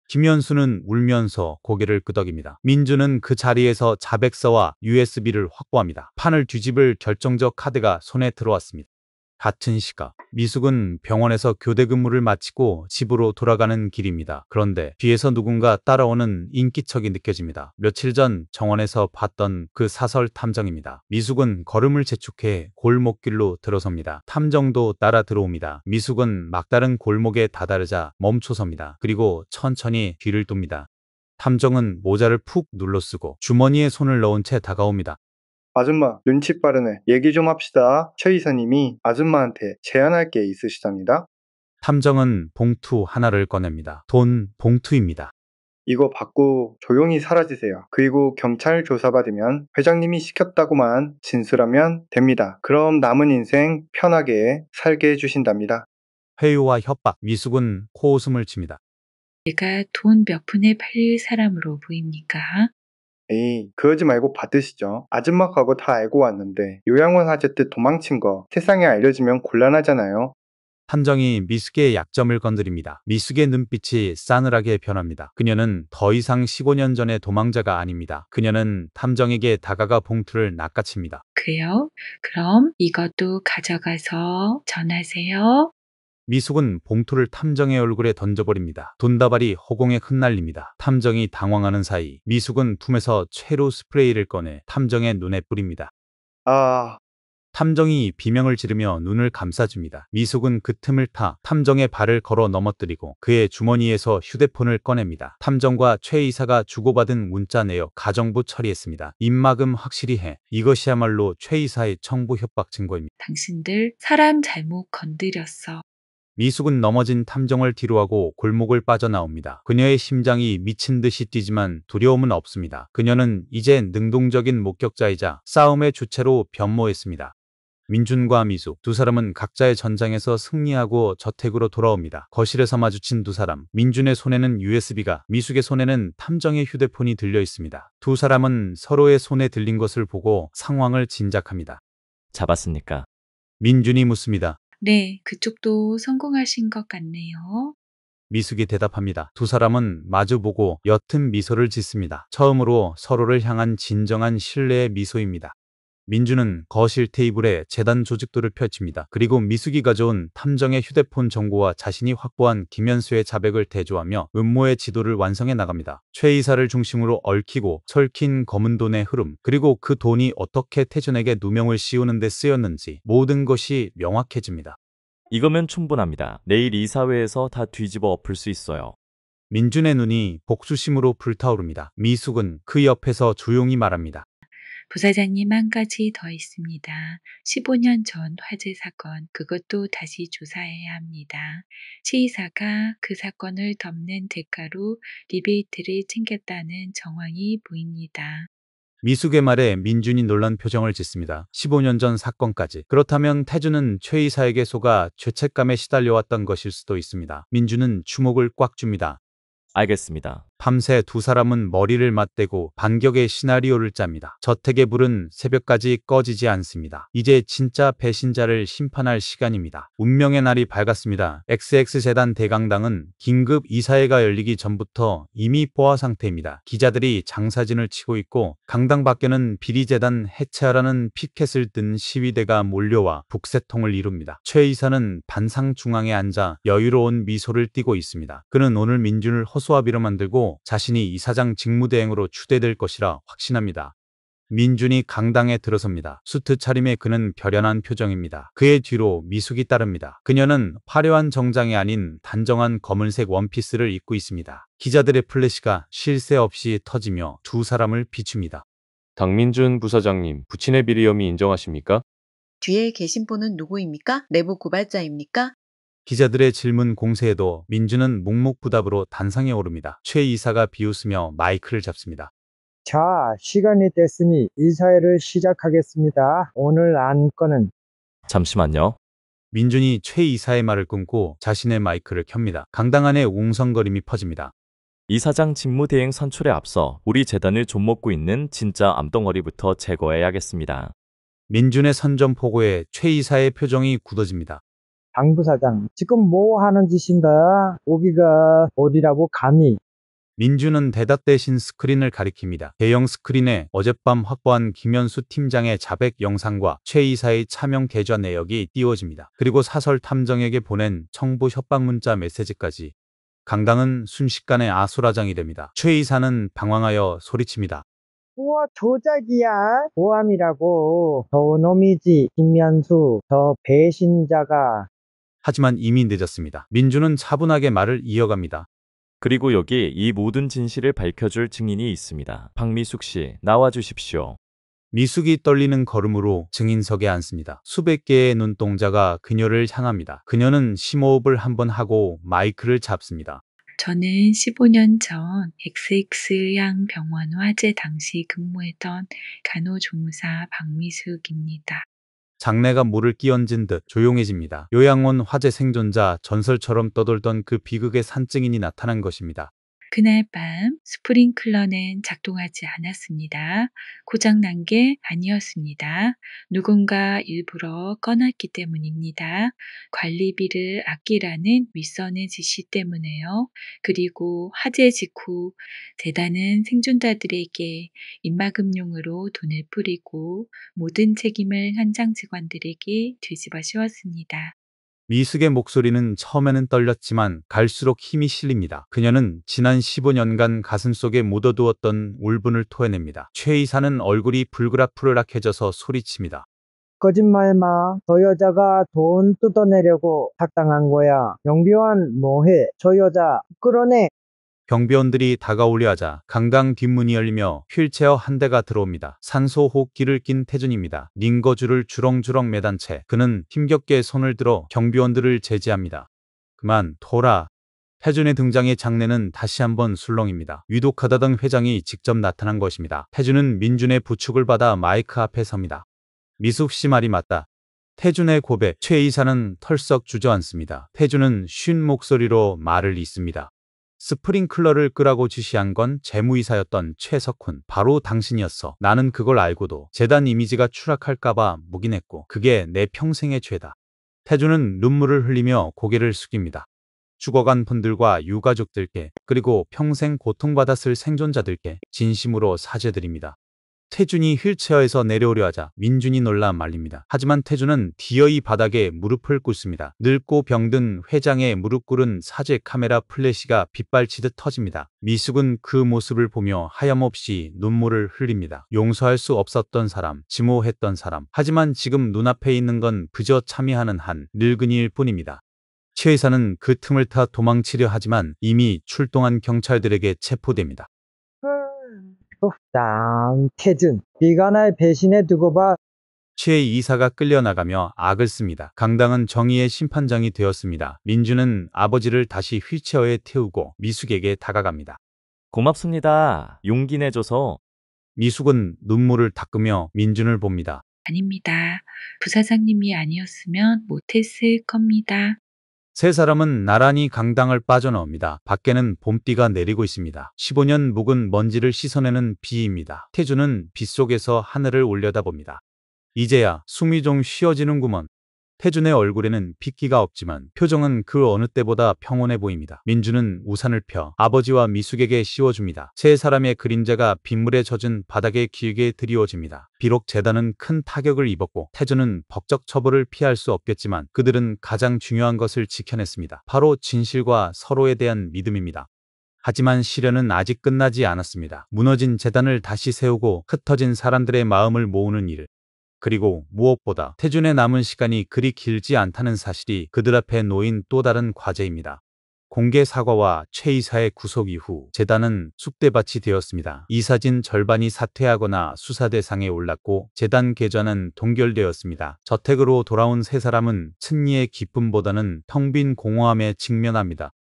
김현수는 울면서 고개를 끄덕입니다. 민준은 그 자리에서 자백서와 USB를 확보합니다. 판을 뒤집을 결정적 카드가 손에 들어왔습니다. 같은 시각 미숙은 병원에서 교대 근무를 마치고 집으로 돌아가는 길입니다. 그런데 뒤에서 누군가 따라오는 인기척이 느껴집니다. 며칠 전 정원에서 봤던 그 사설 탐정입니다. 미숙은 걸음을 재촉해 골목길로 들어섭니다. 탐정도 따라 들어옵니다. 미숙은 막다른 골목에 다다르자 멈춰섭니다. 그리고 천천히 뒤를 돕니다. 탐정은 모자를 푹 눌러쓰고 주머니에 손을 넣은 채 다가옵니다. 아줌마, 눈치 빠르네. 얘기 좀 합시다. 최 이사님이 아줌마한테 제안할 게 있으시답니다. 탐정은 봉투 하나를 꺼냅니다. 돈 봉투입니다. 이거 받고 조용히 사라지세요. 그리고 경찰 조사받으면 회장님이 시켰다고만 진술하면 됩니다. 그럼 남은 인생 편하게 살게 해주신답니다. 회유와 협박. 미숙은 코웃음을 칩니다. 제가 돈 몇 푼에 팔릴 사람으로 보입니까? 에이, 그러지 말고 받으시죠. 아줌마 과거 다 알고 왔는데 요양원 하재 때 도망친 거 세상에 알려지면 곤란하잖아요. 탐정이 미숙의 약점을 건드립니다. 미숙의 눈빛이 싸늘하게 변합니다. 그녀는 더 이상 15년 전의 도망자가 아닙니다. 그녀는 탐정에게 다가가 봉투를 낚아챕니다. 그래요? 그럼 이것도 가져가서 전하세요. 미숙은 봉투를 탐정의 얼굴에 던져버립니다. 돈다발이 허공에 흩날립니다. 탐정이 당황하는 사이 미숙은 품에서 최루 스프레이를 꺼내 탐정의 눈에 뿌립니다. 아, 탐정이 비명을 지르며 눈을 감싸줍니다. 미숙은 그 틈을 타 탐정의 발을 걸어 넘어뜨리고 그의 주머니에서 휴대폰을 꺼냅니다. 탐정과 최 이사가 주고받은 문자 내역 가정부 처리했습니다. 입막음 확실히 해. 이것이야말로 최 이사의 청부 협박 증거입니다. 당신들 사람 잘못 건드렸어. 미숙은 넘어진 탐정을 뒤로하고 골목을 빠져나옵니다. 그녀의 심장이 미친 듯이 뛰지만 두려움은 없습니다. 그녀는 이제 능동적인 목격자이자 싸움의 주체로 변모했습니다. 민준과 미숙 두 사람은 각자의 전장에서 승리하고 저택으로 돌아옵니다. 거실에서 마주친 두 사람. 민준의 손에는 USB가, 미숙의 손에는 탐정의 휴대폰이 들려 있습니다. 두 사람은 서로의 손에 들린 것을 보고 상황을 짐작합니다. 잡았습니까? 민준이 묻습니다. 네, 그쪽도 성공하신 것 같네요. 미숙이 대답합니다. 두 사람은 마주보고 옅은 미소를 짓습니다. 처음으로 서로를 향한 진정한 신뢰의 미소입니다. 민준은 거실 테이블에 재단 조직도를 펼칩니다. 그리고 미숙이 가져온 탐정의 휴대폰 정보와 자신이 확보한 김현수의 자백을 대조하며 음모의 지도를 완성해 나갑니다. 최 이사를 중심으로 얽히고 설킨 검은 돈의 흐름, 그리고 그 돈이 어떻게 태준에게 누명을 씌우는 데 쓰였는지 모든 것이 명확해집니다. 이거면 충분합니다. 내일 이사회에서 다 뒤집어 엎을 수 있어요. 민준의 눈이 복수심으로 불타오릅니다. 미숙은 그 옆에서 조용히 말합니다. 부사장님 한 가지 더 있습니다. 15년 전 화재 사건, 그것도 다시 조사해야 합니다. 최 이사가 그 사건을 덮는 대가로 리베이트를 챙겼다는 정황이 보입니다. 미숙의 말에 민준이 놀란 표정을 짓습니다. 15년 전 사건까지. 그렇다면 태준은 최 이사에게 속아 죄책감에 시달려왔던 것일 수도 있습니다. 민준은 주목을 꽉 줍니다. 알겠습니다. 밤새 두 사람은 머리를 맞대고 반격의 시나리오를 짭니다. 저택의 불은 새벽까지 꺼지지 않습니다. 이제 진짜 배신자를 심판할 시간입니다. 운명의 날이 밝았습니다. XX재단 대강당은 긴급 이사회가 열리기 전부터 이미 포화 상태입니다. 기자들이 장사진을 치고 있고 강당 밖에는 비리재단 해체하라는 피켓을 든 시위대가 몰려와 북새통을 이룹니다. 최 이사는 반상 중앙에 앉아 여유로운 미소를 띠고 있습니다. 그는 오늘 민준을 허수아비로 만들고 자신이 이사장 직무대행으로 추대될 것이라 확신합니다. 민준이 강당에 들어섭니다. 수트 차림의 그는 별연한 표정입니다. 그의 뒤로 미숙이 따릅니다. 그녀는 화려한 정장이 아닌 단정한 검은색 원피스를 입고 있습니다. 기자들의 플래시가 쉴 새 없이 터지며 두 사람을 비춥니다. 당민준 부사장님, 부친의 비리 혐의 인정하십니까? 뒤에 계신 분은 누구입니까? 내부 고발자입니까? 기자들의 질문 공세에도 민준은 묵묵부답으로 단상에 오릅니다. 최 이사가 비웃으며 마이크를 잡습니다. 자, 시간이 됐으니 이사회를 시작하겠습니다. 오늘 안건은 잠시만요. 민준이 최 이사의 말을 끊고 자신의 마이크를 켭니다. 강당 안에 웅성거림이 퍼집니다. 이사장 직무대행 선출에 앞서 우리 재단을 좀먹고 있는 진짜 암덩어리부터 제거해야겠습니다. 민준의 선전포고에 최 이사의 표정이 굳어집니다. 강 부사장, 지금 뭐 하는 짓인가? 오기가 어디라고 감히. 민준은 대답 대신 스크린을 가리킵니다. 대형 스크린에 어젯밤 확보한 김현수 팀장의 자백 영상과 최 이사의 차명 계좌 내역이 띄워집니다. 그리고 사설 탐정에게 보낸 청부 협박 문자 메시지까지. 강당은 순식간에 아수라장이 됩니다. 최 이사는 방황하여 소리칩니다. 우와, 조작이야. 보암이라고. 저 놈이지, 김현수. 저 배신자가. 하지만 이미 늦었습니다. 민준은 차분하게 말을 이어갑니다. 그리고 여기 이 모든 진실을 밝혀줄 증인이 있습니다. 박미숙 씨, 나와주십시오. 미숙이 떨리는 걸음으로 증인석에 앉습니다. 수백 개의 눈동자가 그녀를 향합니다. 그녀는 심호흡을 한번 하고 마이크를 잡습니다. 저는 15년 전 XX의학 병원 화재 당시 근무했던 간호조무사 박미숙입니다. 장내가 물을 끼얹은 듯 조용해집니다. 요양원 화재 생존자 전설처럼 떠돌던 그 비극의 산증인이 나타난 것입니다. 그날 밤 스프링클러는 작동하지 않았습니다. 고장난 게 아니었습니다. 누군가 일부러 꺼놨기 때문입니다. 관리비를 아끼라는 윗선의 지시 때문에요. 그리고 화재 직후 재단은 생존자들에게 입막음용으로 돈을 뿌리고 모든 책임을 현장 직원들에게 뒤집어 씌웠습니다. 미숙의 목소리는 처음에는 떨렸지만 갈수록 힘이 실립니다. 그녀는 지난 15년간 가슴속에 묻어두었던 울분을 토해냅니다. 최 이사는 얼굴이 불그락불락해져서 소리칩니다. 거짓말 마. 저 여자가 돈 뜯어내려고 작당한 거야. 영비원 뭐해? 저 여자 끌어내. 경비원들이 다가오려 하자 강당 뒷문이 열리며 휠체어 한 대가 들어옵니다. 산소 호흡기를 낀 태준입니다. 링거줄을 주렁주렁 매단 채 그는 힘겹게 손을 들어 경비원들을 제지합니다. 그만 둬라. 태준의 등장에 장내는 다시 한번 술렁입니다. 위독하다던 회장이 직접 나타난 것입니다. 태준은 민준의 부축을 받아 마이크 앞에 섭니다. 미숙 씨 말이 맞다. 태준의 고백, 최 이사는 털썩 주저앉습니다. 태준은 쉰 목소리로 말을 잇습니다. 스프링클러를 끄라고 지시한 건 재무이사였던 최석훈. 바로 당신이었어. 나는 그걸 알고도 재단 이미지가 추락할까봐 묵인했고 그게 내 평생의 죄다. 태준은 눈물을 흘리며 고개를 숙입니다. 죽어간 분들과 유가족들께 그리고 평생 고통받았을 생존자들께 진심으로 사죄드립니다. 태준이 휠체어에서 내려오려 하자 민준이 놀라 말립니다. 하지만 태준은 디어이 바닥에 무릎을 꿇습니다. 늙고 병든 회장의 무릎 꿇은 사제 카메라 플래시가 빗발치듯 터집니다. 미숙은 그 모습을 보며 하염없이 눈물을 흘립니다. 용서할 수 없었던 사람, 증오했던 사람. 하지만 지금 눈앞에 있는 건 그저 참여하는 한 늙은이일 뿐입니다. 최 이사는 그 틈을 타 도망치려 하지만 이미 출동한 경찰들에게 체포됩니다. 땅 태준 비가나의 배신에 두고 봐. 최 이사가 끌려나가며 악을 씁니다. 강당은 정의의 심판장이 되었습니다. 민주는 아버지를 다시 휠체어에 태우고 미숙에게 다가갑니다. 고맙습니다. 용기 내줘서. 미숙은 눈물을 닦으며 민준을 봅니다. 아닙니다. 부사장님이 아니었으면 못했을 겁니다. 세 사람은 나란히 강당을 빠져나옵니다. 밖에는 봄비가 내리고 있습니다. 15년 묵은 먼지를 씻어내는 비입니다. 태주는 빗속에서 하늘을 올려다봅니다. 이제야 숨이 좀 쉬어지는구먼. 태준의 얼굴에는 핏기가 없지만 표정은 그 어느 때보다 평온해 보입니다. 민주는 우산을 펴 아버지와 미숙에게 씌워줍니다. 세 사람의 그림자가 빗물에 젖은 바닥에 길게 드리워집니다. 비록 재단은 큰 타격을 입었고 태준은 법적 처벌을 피할 수 없겠지만 그들은 가장 중요한 것을 지켜냈습니다. 바로 진실과 서로에 대한 믿음입니다. 하지만 시련은 아직 끝나지 않았습니다. 무너진 재단을 다시 세우고 흩어진 사람들의 마음을 모으는 일. 그리고 무엇보다 태준의 남은 시간이 그리 길지 않다는 사실이 그들 앞에 놓인 또 다른 과제입니다. 공개 사과와 최 이사의 구속 이후 재단은 쑥대밭이 되었습니다. 이사진 절반이 사퇴하거나 수사 대상에 올랐고 재단 계좌는 동결되었습니다. 저택으로 돌아온 세 사람은 승리의 기쁨보다는 텅 빈 공허함에 직면합니다.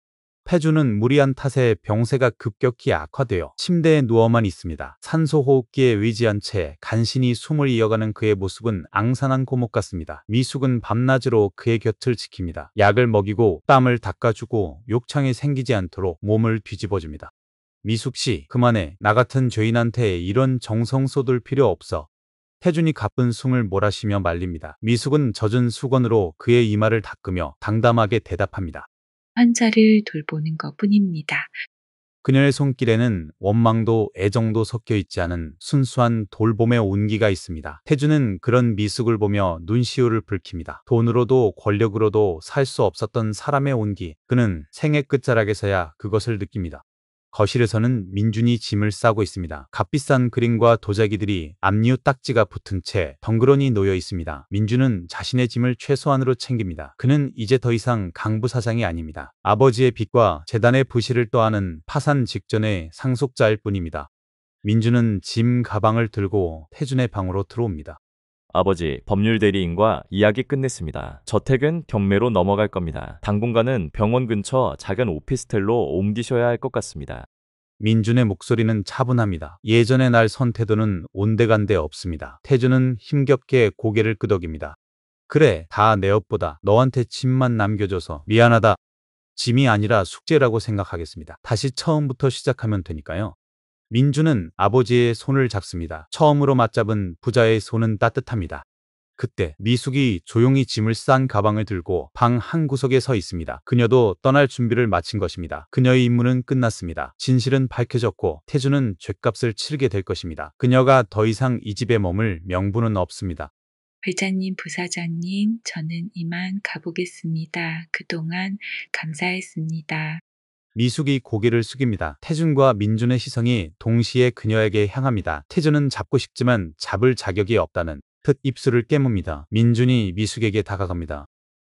태주는 무리한 탓에 병세가 급격히 악화되어 침대에 누워만 있습니다. 산소호흡기에 의지한 채 간신히 숨을 이어가는 그의 모습은 앙상한 고목 같습니다. 미숙은 밤낮으로 그의 곁을 지킵니다. 약을 먹이고 땀을 닦아주고 욕창이 생기지 않도록 몸을 뒤집어줍니다. 미숙 씨, 그만해. 나 같은 죄인한테 이런 정성 쏟을 필요 없어. 태준이 가쁜 숨을 몰아쉬며 말립니다. 미숙은 젖은 수건으로 그의 이마를 닦으며 담담하게 대답합니다. 환자를 돌보는 것뿐입니다. 그녀의 손길에는 원망도 애정도 섞여 있지 않은 순수한 돌봄의 온기가 있습니다. 태주는 그런 미숙을 보며 눈시울을 붉힙니다. 돈으로도 권력으로도 살 수 없었던 사람의 온기. 그는 생애 끝자락에서야 그것을 느낍니다. 거실에서는 민준이 짐을 싸고 있습니다. 값비싼 그림과 도자기들이 압류 딱지가 붙은 채 덩그러니 놓여 있습니다. 민준은 자신의 짐을 최소한으로 챙깁니다. 그는 이제 더 이상 강부 사장이 아닙니다. 아버지의 빚과 재단의 부실을 떠안은 파산 직전의 상속자일 뿐입니다. 민준은 짐 가방을 들고 태준의 방으로 들어옵니다. 아버지, 법률 대리인과 이야기 끝냈습니다. 저택은 경매로 넘어갈 겁니다. 당분간은 병원 근처 작은 오피스텔로 옮기셔야 할 것 같습니다. 민준의 목소리는 차분합니다. 예전의 날 선태도는 온데간데 없습니다. 태준은 힘겹게 고개를 끄덕입니다. 그래, 다 내 업보다 너한테 짐만 남겨줘서 미안하다. 짐이 아니라 숙제라고 생각하겠습니다. 다시 처음부터 시작하면 되니까요. 민주는 아버지의 손을 잡습니다. 처음으로 맞잡은 부자의 손은 따뜻합니다. 그때 미숙이 조용히 짐을 싼 가방을 들고 방 한구석에 서 있습니다. 그녀도 떠날 준비를 마친 것입니다. 그녀의 임무는 끝났습니다. 진실은 밝혀졌고 태주는 죗값을 치르게 될 것입니다. 그녀가 더 이상 이 집에 머물 명분은 없습니다. 회장님, 부사장님, 저는 이만 가보겠습니다. 그동안 감사했습니다. 미숙이 고개를 숙입니다. 태준과 민준의 시선이 동시에 그녀에게 향합니다. 태준은 잡고 싶지만 잡을 자격이 없다는 듯 입술을 깨뭅니다. 민준이 미숙에게 다가갑니다.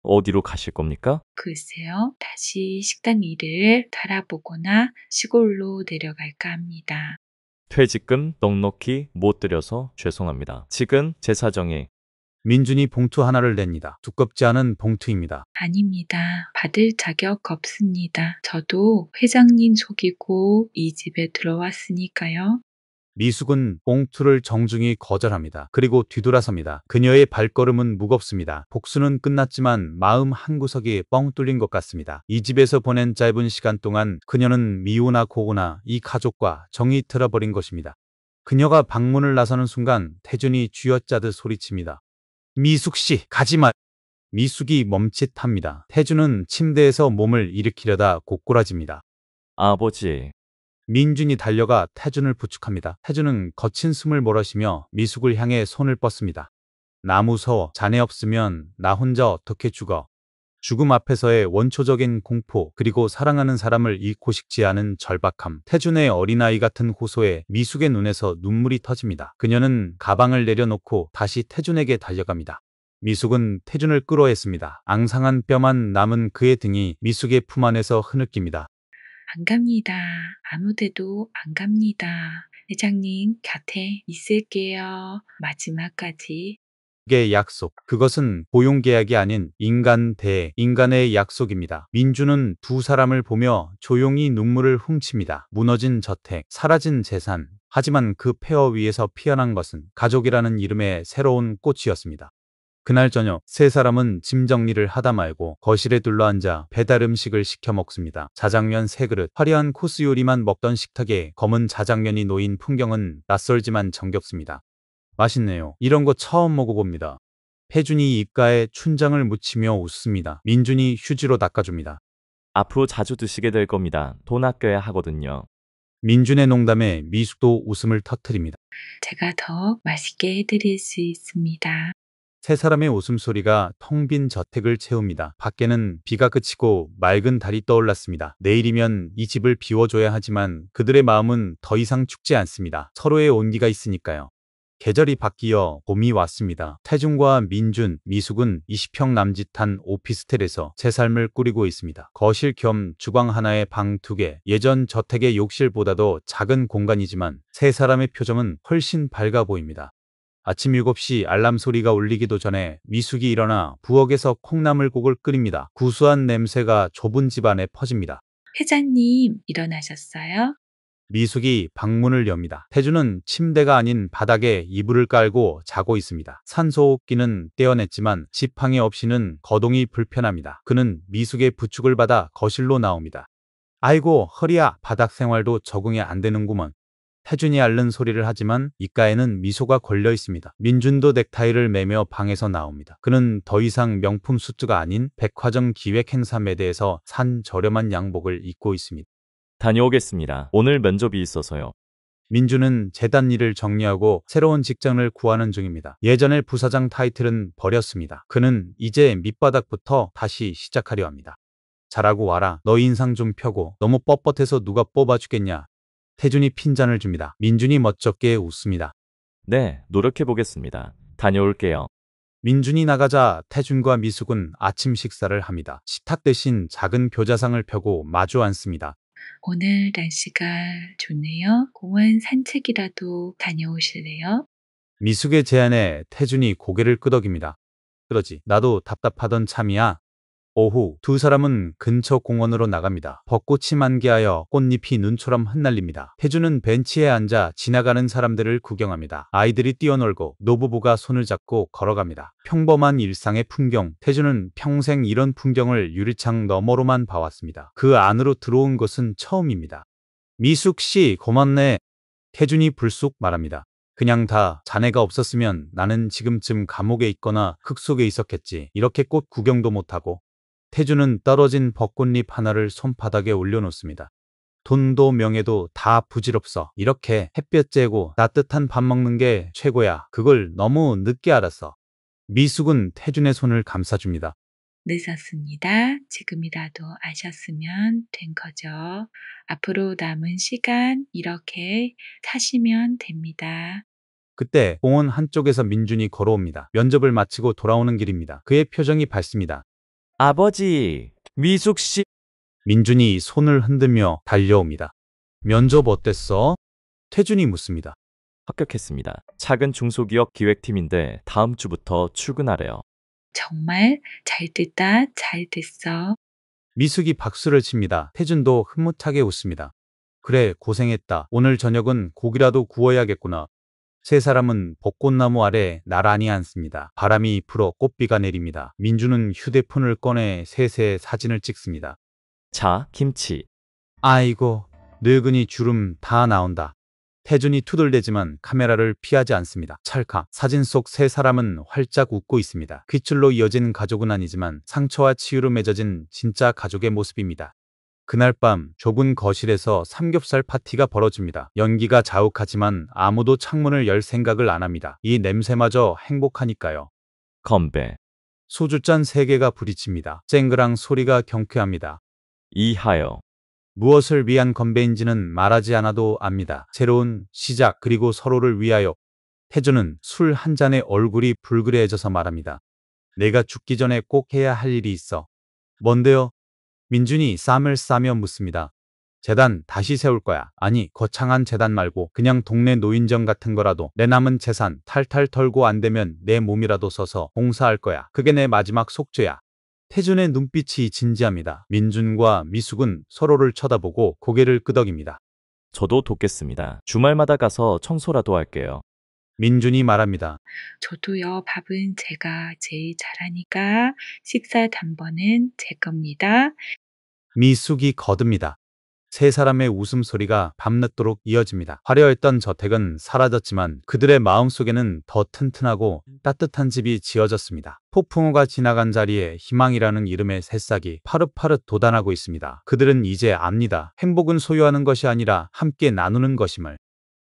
어디로 가실 겁니까? 글쎄요, 다시 식당 일을 달아보거나 시골로 내려갈까 합니다. 퇴직금 넉넉히 못 드려서 죄송합니다. 지금 제 사정이. 민준이 봉투 하나를 냅니다. 두껍지 않은 봉투입니다. 아닙니다. 받을 자격 없습니다. 저도 회장님 속이고 이 집에 들어왔으니까요. 미숙은 봉투를 정중히 거절합니다. 그리고 뒤돌아섭니다. 그녀의 발걸음은 무겁습니다. 복수는 끝났지만 마음 한구석이 뻥 뚫린 것 같습니다. 이 집에서 보낸 짧은 시간 동안 그녀는 미우나 고우나 이 가족과 정이 틀어버린 것입니다. 그녀가 방문을 나서는 순간 태준이 쥐어짜듯 소리칩니다. 미숙 씨, 가지마. 미숙이 멈칫합니다. 태준은 침대에서 몸을 일으키려다 고꾸라집니다. 아버지. 민준이 달려가 태준을 부축합니다. 태준은 거친 숨을 몰아쉬며 미숙을 향해 손을 뻗습니다. 나 무서워. 자네 없으면 나 혼자 어떻게 죽어. 죽음 앞에서의 원초적인 공포, 그리고 사랑하는 사람을 잃고 싶지 않은 절박함. 태준의 어린아이 같은 호소에 미숙의 눈에서 눈물이 터집니다. 그녀는 가방을 내려놓고 다시 태준에게 달려갑니다. 미숙은 태준을 끌어했습니다. 앙상한 뼈만 남은 그의 등이 미숙의 품 안에서 흐느낍니다. 안 갑니다. 아무데도 안 갑니다. 회장님 곁에 있을게요. 마지막까지. 의 약속. 그것은 고용계약이 아닌 인간 대 인간의 약속입니다. 민주는 두 사람을 보며 조용히 눈물을 훔칩니다. 무너진 저택, 사라진 재산. 하지만 그 폐허 위에서 피어난 것은 가족이라는 이름의 새로운 꽃이었습니다. 그날 저녁 세 사람은 짐 정리를 하다 말고 거실에 둘러앉아 배달 음식을 시켜 먹습니다. 자장면 세 그릇, 화려한 코스 요리만 먹던 식탁에 검은 자장면이 놓인 풍경은 낯설지만 정겹습니다. 맛있네요. 이런 거 처음 먹어봅니다. 태준이 입가에 춘장을 묻히며 웃습니다. 민준이 휴지로 닦아줍니다. 앞으로 자주 드시게 될 겁니다. 돈 아껴야 하거든요. 민준의 농담에 미숙도 웃음을 터뜨립니다. 제가 더 맛있게 해드릴 수 있습니다. 세 사람의 웃음소리가 텅 빈 저택을 채웁니다. 밖에는 비가 그치고 맑은 달이 떠올랐습니다. 내일이면 이 집을 비워줘야 하지만 그들의 마음은 더 이상 춥지 않습니다. 서로의 온기가 있으니까요. 계절이 바뀌어 봄이 왔습니다. 태준과 민준, 미숙은 20평 남짓한 오피스텔에서 새 삶을 꾸리고 있습니다. 거실 겸 주방 하나에 방 2개, 예전 저택의 욕실보다도 작은 공간이지만 세 사람의 표정은 훨씬 밝아 보입니다. 아침 7시 알람 소리가 울리기도 전에 미숙이 일어나 부엌에서 콩나물국을 끓입니다. 구수한 냄새가 좁은 집안에 퍼집니다. 회장님 일어나셨어요? 미숙이 방문을 엽니다. 태준은 침대가 아닌 바닥에 이불을 깔고 자고 있습니다. 산소호흡기는 떼어냈지만 지팡이 없이는 거동이 불편합니다. 그는 미숙의 부축을 받아 거실로 나옵니다. 아이고 허리야. 바닥 생활도 적응이 안 되는구먼. 태준이 앓는 소리를 하지만 입가에는 미소가 걸려 있습니다. 민준도 넥타이를 매며 방에서 나옵니다. 그는 더 이상 명품 수트가 아닌 백화점 기획 행사 매대에서 산 저렴한 양복을 입고 있습니다. 다녀오겠습니다. 오늘 면접이 있어서요. 민준은 재단 일을 정리하고 새로운 직장을 구하는 중입니다. 예전의 부사장 타이틀은 버렸습니다. 그는 이제 밑바닥부터 다시 시작하려 합니다. 잘하고 와라. 너 인상 좀 펴고. 너무 뻣뻣해서 누가 뽑아주겠냐. 태준이 핀잔을 줍니다. 민준이 멋쩍게 웃습니다. 네, 노력해보겠습니다. 다녀올게요. 민준이 나가자 태준과 미숙은 아침 식사를 합니다. 식탁 대신 작은 교자상을 펴고 마주 앉습니다. 오늘 날씨가 좋네요. 공원 산책이라도 다녀오실래요? 미숙의 제안에 태준이 고개를 끄덕입니다. 그러지. 나도 답답하던 참이야. 오후 두 사람은 근처 공원으로 나갑니다. 벚꽃이 만개하여 꽃잎이 눈처럼 흩날립니다. 태준은 벤치에 앉아 지나가는 사람들을 구경합니다. 아이들이 뛰어놀고 노부부가 손을 잡고 걸어갑니다. 평범한 일상의 풍경. 태준은 평생 이런 풍경을 유리창 너머로만 봐왔습니다. 그 안으로 들어온 것은 처음입니다. 미숙 씨 고맙네. 태준이 불쑥 말합니다. 그냥 다 자네가 없었으면 나는 지금쯤 감옥에 있거나 흙 속에 있었겠지. 이렇게 꽃 구경도 못하고. 태준은 떨어진 벚꽃잎 하나를 손바닥에 올려놓습니다. 돈도 명예도 다 부질없어. 이렇게 햇볕 쬐고 따뜻한 밥 먹는 게 최고야. 그걸 너무 늦게 알았어. 미숙은 태준의 손을 감싸줍니다. 늦었습니다. 지금이라도 아셨으면 된 거죠. 앞으로 남은 시간 이렇게 사시면 됩니다. 그때 공원 한쪽에서 민준이 걸어옵니다. 면접을 마치고 돌아오는 길입니다. 그의 표정이 밝습니다. 아버지, 미숙 씨. 민준이 손을 흔들며 달려옵니다. 면접 어땠어? 태준이 묻습니다. 합격했습니다. 작은 중소기업 기획팀인데 다음 주부터 출근하래요. 정말 잘 됐다, 잘 됐어. 미숙이 박수를 칩니다. 태준도 흐뭇하게 웃습니다. 그래, 고생했다. 오늘 저녁은 고기라도 구워야겠구나. 세 사람은 벚꽃나무 아래 나란히 앉습니다. 바람이 불어 꽃비가 내립니다. 민준은 휴대폰을 꺼내 셋의 사진을 찍습니다. 자, 김치. 아이고, 늙은이 주름 다 나온다. 태준이 투덜대지만 카메라를 피하지 않습니다. 찰칵. 사진 속 세 사람은 활짝 웃고 있습니다. 귓줄로 이어진 가족은 아니지만 상처와 치유로 맺어진 진짜 가족의 모습입니다. 그날 밤 좁은 거실에서 삼겹살 파티가 벌어집니다. 연기가 자욱하지만 아무도 창문을 열 생각을 안 합니다. 이 냄새마저 행복하니까요. 건배. 소주잔 3개가 부딪힙니다. 쨍그랑 소리가 경쾌합니다. 이하여. 무엇을 위한 건배인지는 말하지 않아도 압니다. 새로운 시작 그리고 서로를 위하여. 태준은 술 한 잔에 얼굴이 불그레해져서 말합니다. 내가 죽기 전에 꼭 해야 할 일이 있어. 뭔데요? 민준이 쌈을 싸며 묻습니다. 재단 다시 세울 거야. 아니, 거창한 재단 말고 그냥 동네 노인정 같은 거라도 내 남은 재산 탈탈 털고 안 되면 내 몸이라도 써서 봉사할 거야. 그게 내 마지막 속죄야. 태준의 눈빛이 진지합니다. 민준과 미숙은 서로를 쳐다보고 고개를 끄덕입니다. 저도 돕겠습니다. 주말마다 가서 청소라도 할게요. 민준이 말합니다. 저도요, 밥은 제가 제일 잘하니까 식사 단번은 제 겁니다. 미숙이 거듭니다. 세 사람의 웃음소리가 밤늦도록 이어집니다. 화려했던 저택은 사라졌지만 그들의 마음속에는 더 튼튼하고 따뜻한 집이 지어졌습니다. 폭풍우가 지나간 자리에 희망이라는 이름의 새싹이 파릇파릇 돋아나고 있습니다. 그들은 이제 압니다. 행복은 소유하는 것이 아니라 함께 나누는 것임을.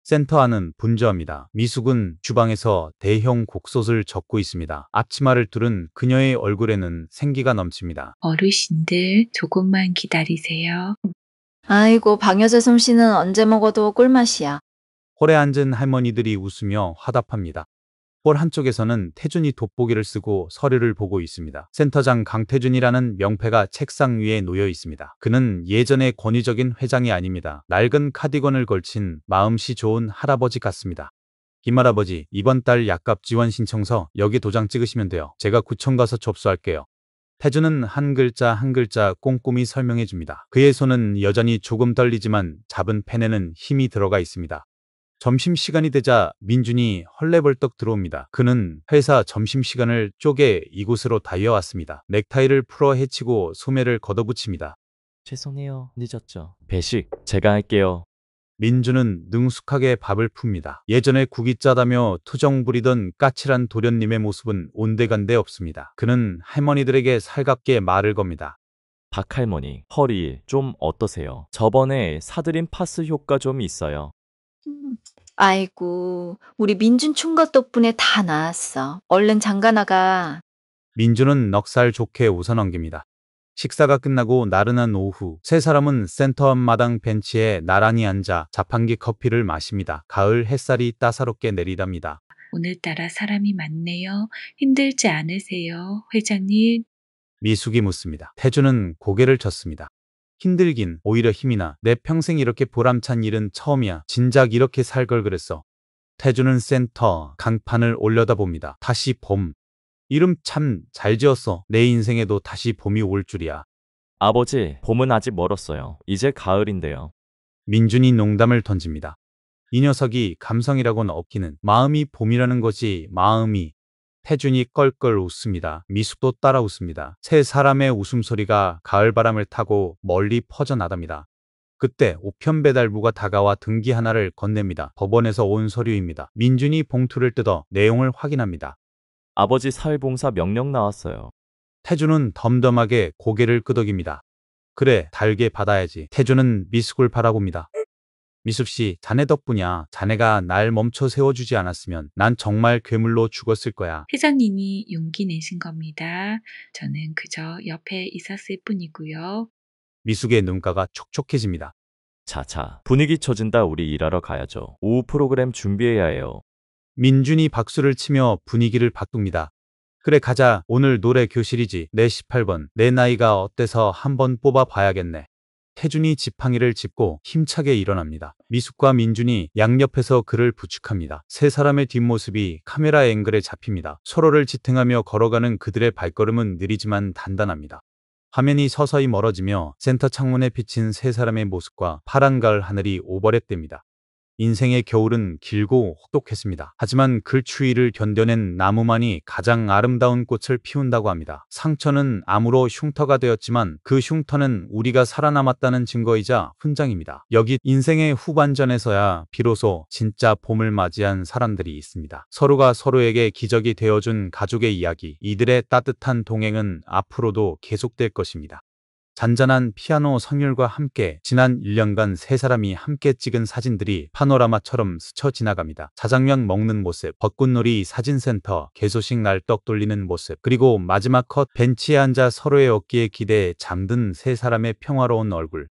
센터 안은 분주합니다. 미숙은 주방에서 대형 곡솥을 젓고 있습니다. 앞치마를 두른 그녀의 얼굴에는 생기가 넘칩니다. 어르신들, 조금만 기다리세요. 아이고, 방여제 솜씨는 언제 먹어도 꿀맛이야. 홀에 앉은 할머니들이 웃으며 화답합니다. 홀 한쪽에서는 태준이 돋보기를 쓰고 서류를 보고 있습니다. 센터장 강태준이라는 명패가 책상 위에 놓여 있습니다. 그는 예전의 권위적인 회장이 아닙니다. 낡은 카디건을 걸친 마음씨 좋은 할아버지 같습니다. 김할아버지, 이번 달 약값 지원 신청서 여기 도장 찍으시면 돼요. 제가 구청 가서 접수할게요. 태준은 한 글자 한 글자 꼼꼼히 설명해 줍니다. 그의 손은 여전히 조금 떨리지만 잡은 펜에는 힘이 들어가 있습니다. 점심시간이 되자 민준이 헐레벌떡 들어옵니다. 그는 회사 점심시간을 쪼개 이곳으로 달려왔습니다. 넥타이를 풀어 헤치고 소매를 걷어붙입니다. 죄송해요. 늦었죠. 배식 제가 할게요. 민준은 능숙하게 밥을 풉니다. 예전에 국이 짜다며 투정 부리던 까칠한 도련님의 모습은 온데간데 없습니다. 그는 할머니들에게 살갑게 말을 겁니다. 박할머니, 허리 좀 어떠세요? 저번에 사드린 파스 효과 좀 있어요. 아이고, 우리 민준 총각 덕분에 다 나았어. 얼른 장가 나가. 민준은 넉살 좋게 웃어넘깁니다. 식사가 끝나고 나른한 오후, 세 사람은 센터 앞마당 벤치에 나란히 앉아 자판기 커피를 마십니다. 가을 햇살이 따사롭게 내리답니다. 오늘따라 사람이 많네요. 힘들지 않으세요, 회장님? 미숙이 묻습니다. 태준은 고개를 젓습니다. 힘들긴 오히려 힘이 나. 내 평생 이렇게 보람찬 일은 처음이야. 진작 이렇게 살 걸 그랬어. 태준은 센터 강판을 올려다봅니다. 다시 봄. 이름 참 잘 지었어. 내 인생에도 다시 봄이 올 줄이야. 아버지, 봄은 아직 멀었어요. 이제 가을인데요. 민준이 농담을 던집니다. 이 녀석이 감성이라고는 없기는. 마음이 봄이라는 거지, 마음이. 태준이 껄껄 웃습니다. 미숙도 따라 웃습니다. 세 사람의 웃음소리가 가을바람을 타고 멀리 퍼져나갑니다. 그때 우편 배달부가 다가와 등기 하나를 건넵니다. 법원에서 온 서류입니다. 민준이 봉투를 뜯어 내용을 확인합니다. 아버지 사회봉사 명령 나왔어요. 태준은 덤덤하게 고개를 끄덕입니다. 그래, 달게 받아야지. 태준은 미숙을 바라봅니다. 미숙씨, 자네 덕분이야. 자네가 날 멈춰 세워주지 않았으면 난 정말 괴물로 죽었을 거야. 회장님이 용기 내신 겁니다. 저는 그저 옆에 있었을 뿐이고요. 미숙의 눈가가 촉촉해집니다. 자자, 분위기 처진다. 우리 일하러 가야죠. 오후 프로그램 준비해야 해요. 민준이 박수를 치며 분위기를 바꿉니다. 그래, 가자. 오늘 노래 교실이지. 내 18번. 내 나이가 어때서 한번 뽑아봐야겠네. 태준이 지팡이를 짚고 힘차게 일어납니다. 미숙과 민준이 양옆에서 그를 부축합니다. 세 사람의 뒷모습이 카메라 앵글에 잡힙니다. 서로를 지탱하며 걸어가는 그들의 발걸음은 느리지만 단단합니다. 화면이 서서히 멀어지며 센터 창문에 비친 세 사람의 모습과 파란 가을 하늘이 오버랩됩니다. 인생의 겨울은 길고 혹독했습니다. 하지만 그 추위를 견뎌낸 나무만이 가장 아름다운 꽃을 피운다고 합니다. 상처는 암으로 흉터가 되었지만 그 흉터는 우리가 살아남았다는 증거이자 훈장입니다. 여기 인생의 후반전에서야 비로소 진짜 봄을 맞이한 사람들이 있습니다. 서로가 서로에게 기적이 되어준 가족의 이야기, 이들의 따뜻한 동행은 앞으로도 계속될 것입니다. 잔잔한 피아노 선율과 함께 지난 1년간 세 사람이 함께 찍은 사진들이 파노라마처럼 스쳐 지나갑니다. 자장면 먹는 모습, 벚꽃놀이 사진센터, 개소식 날 떡 돌리는 모습, 그리고 마지막 컷 벤치에 앉아 서로의 어깨에 기대에 잠든 세 사람의 평화로운 얼굴.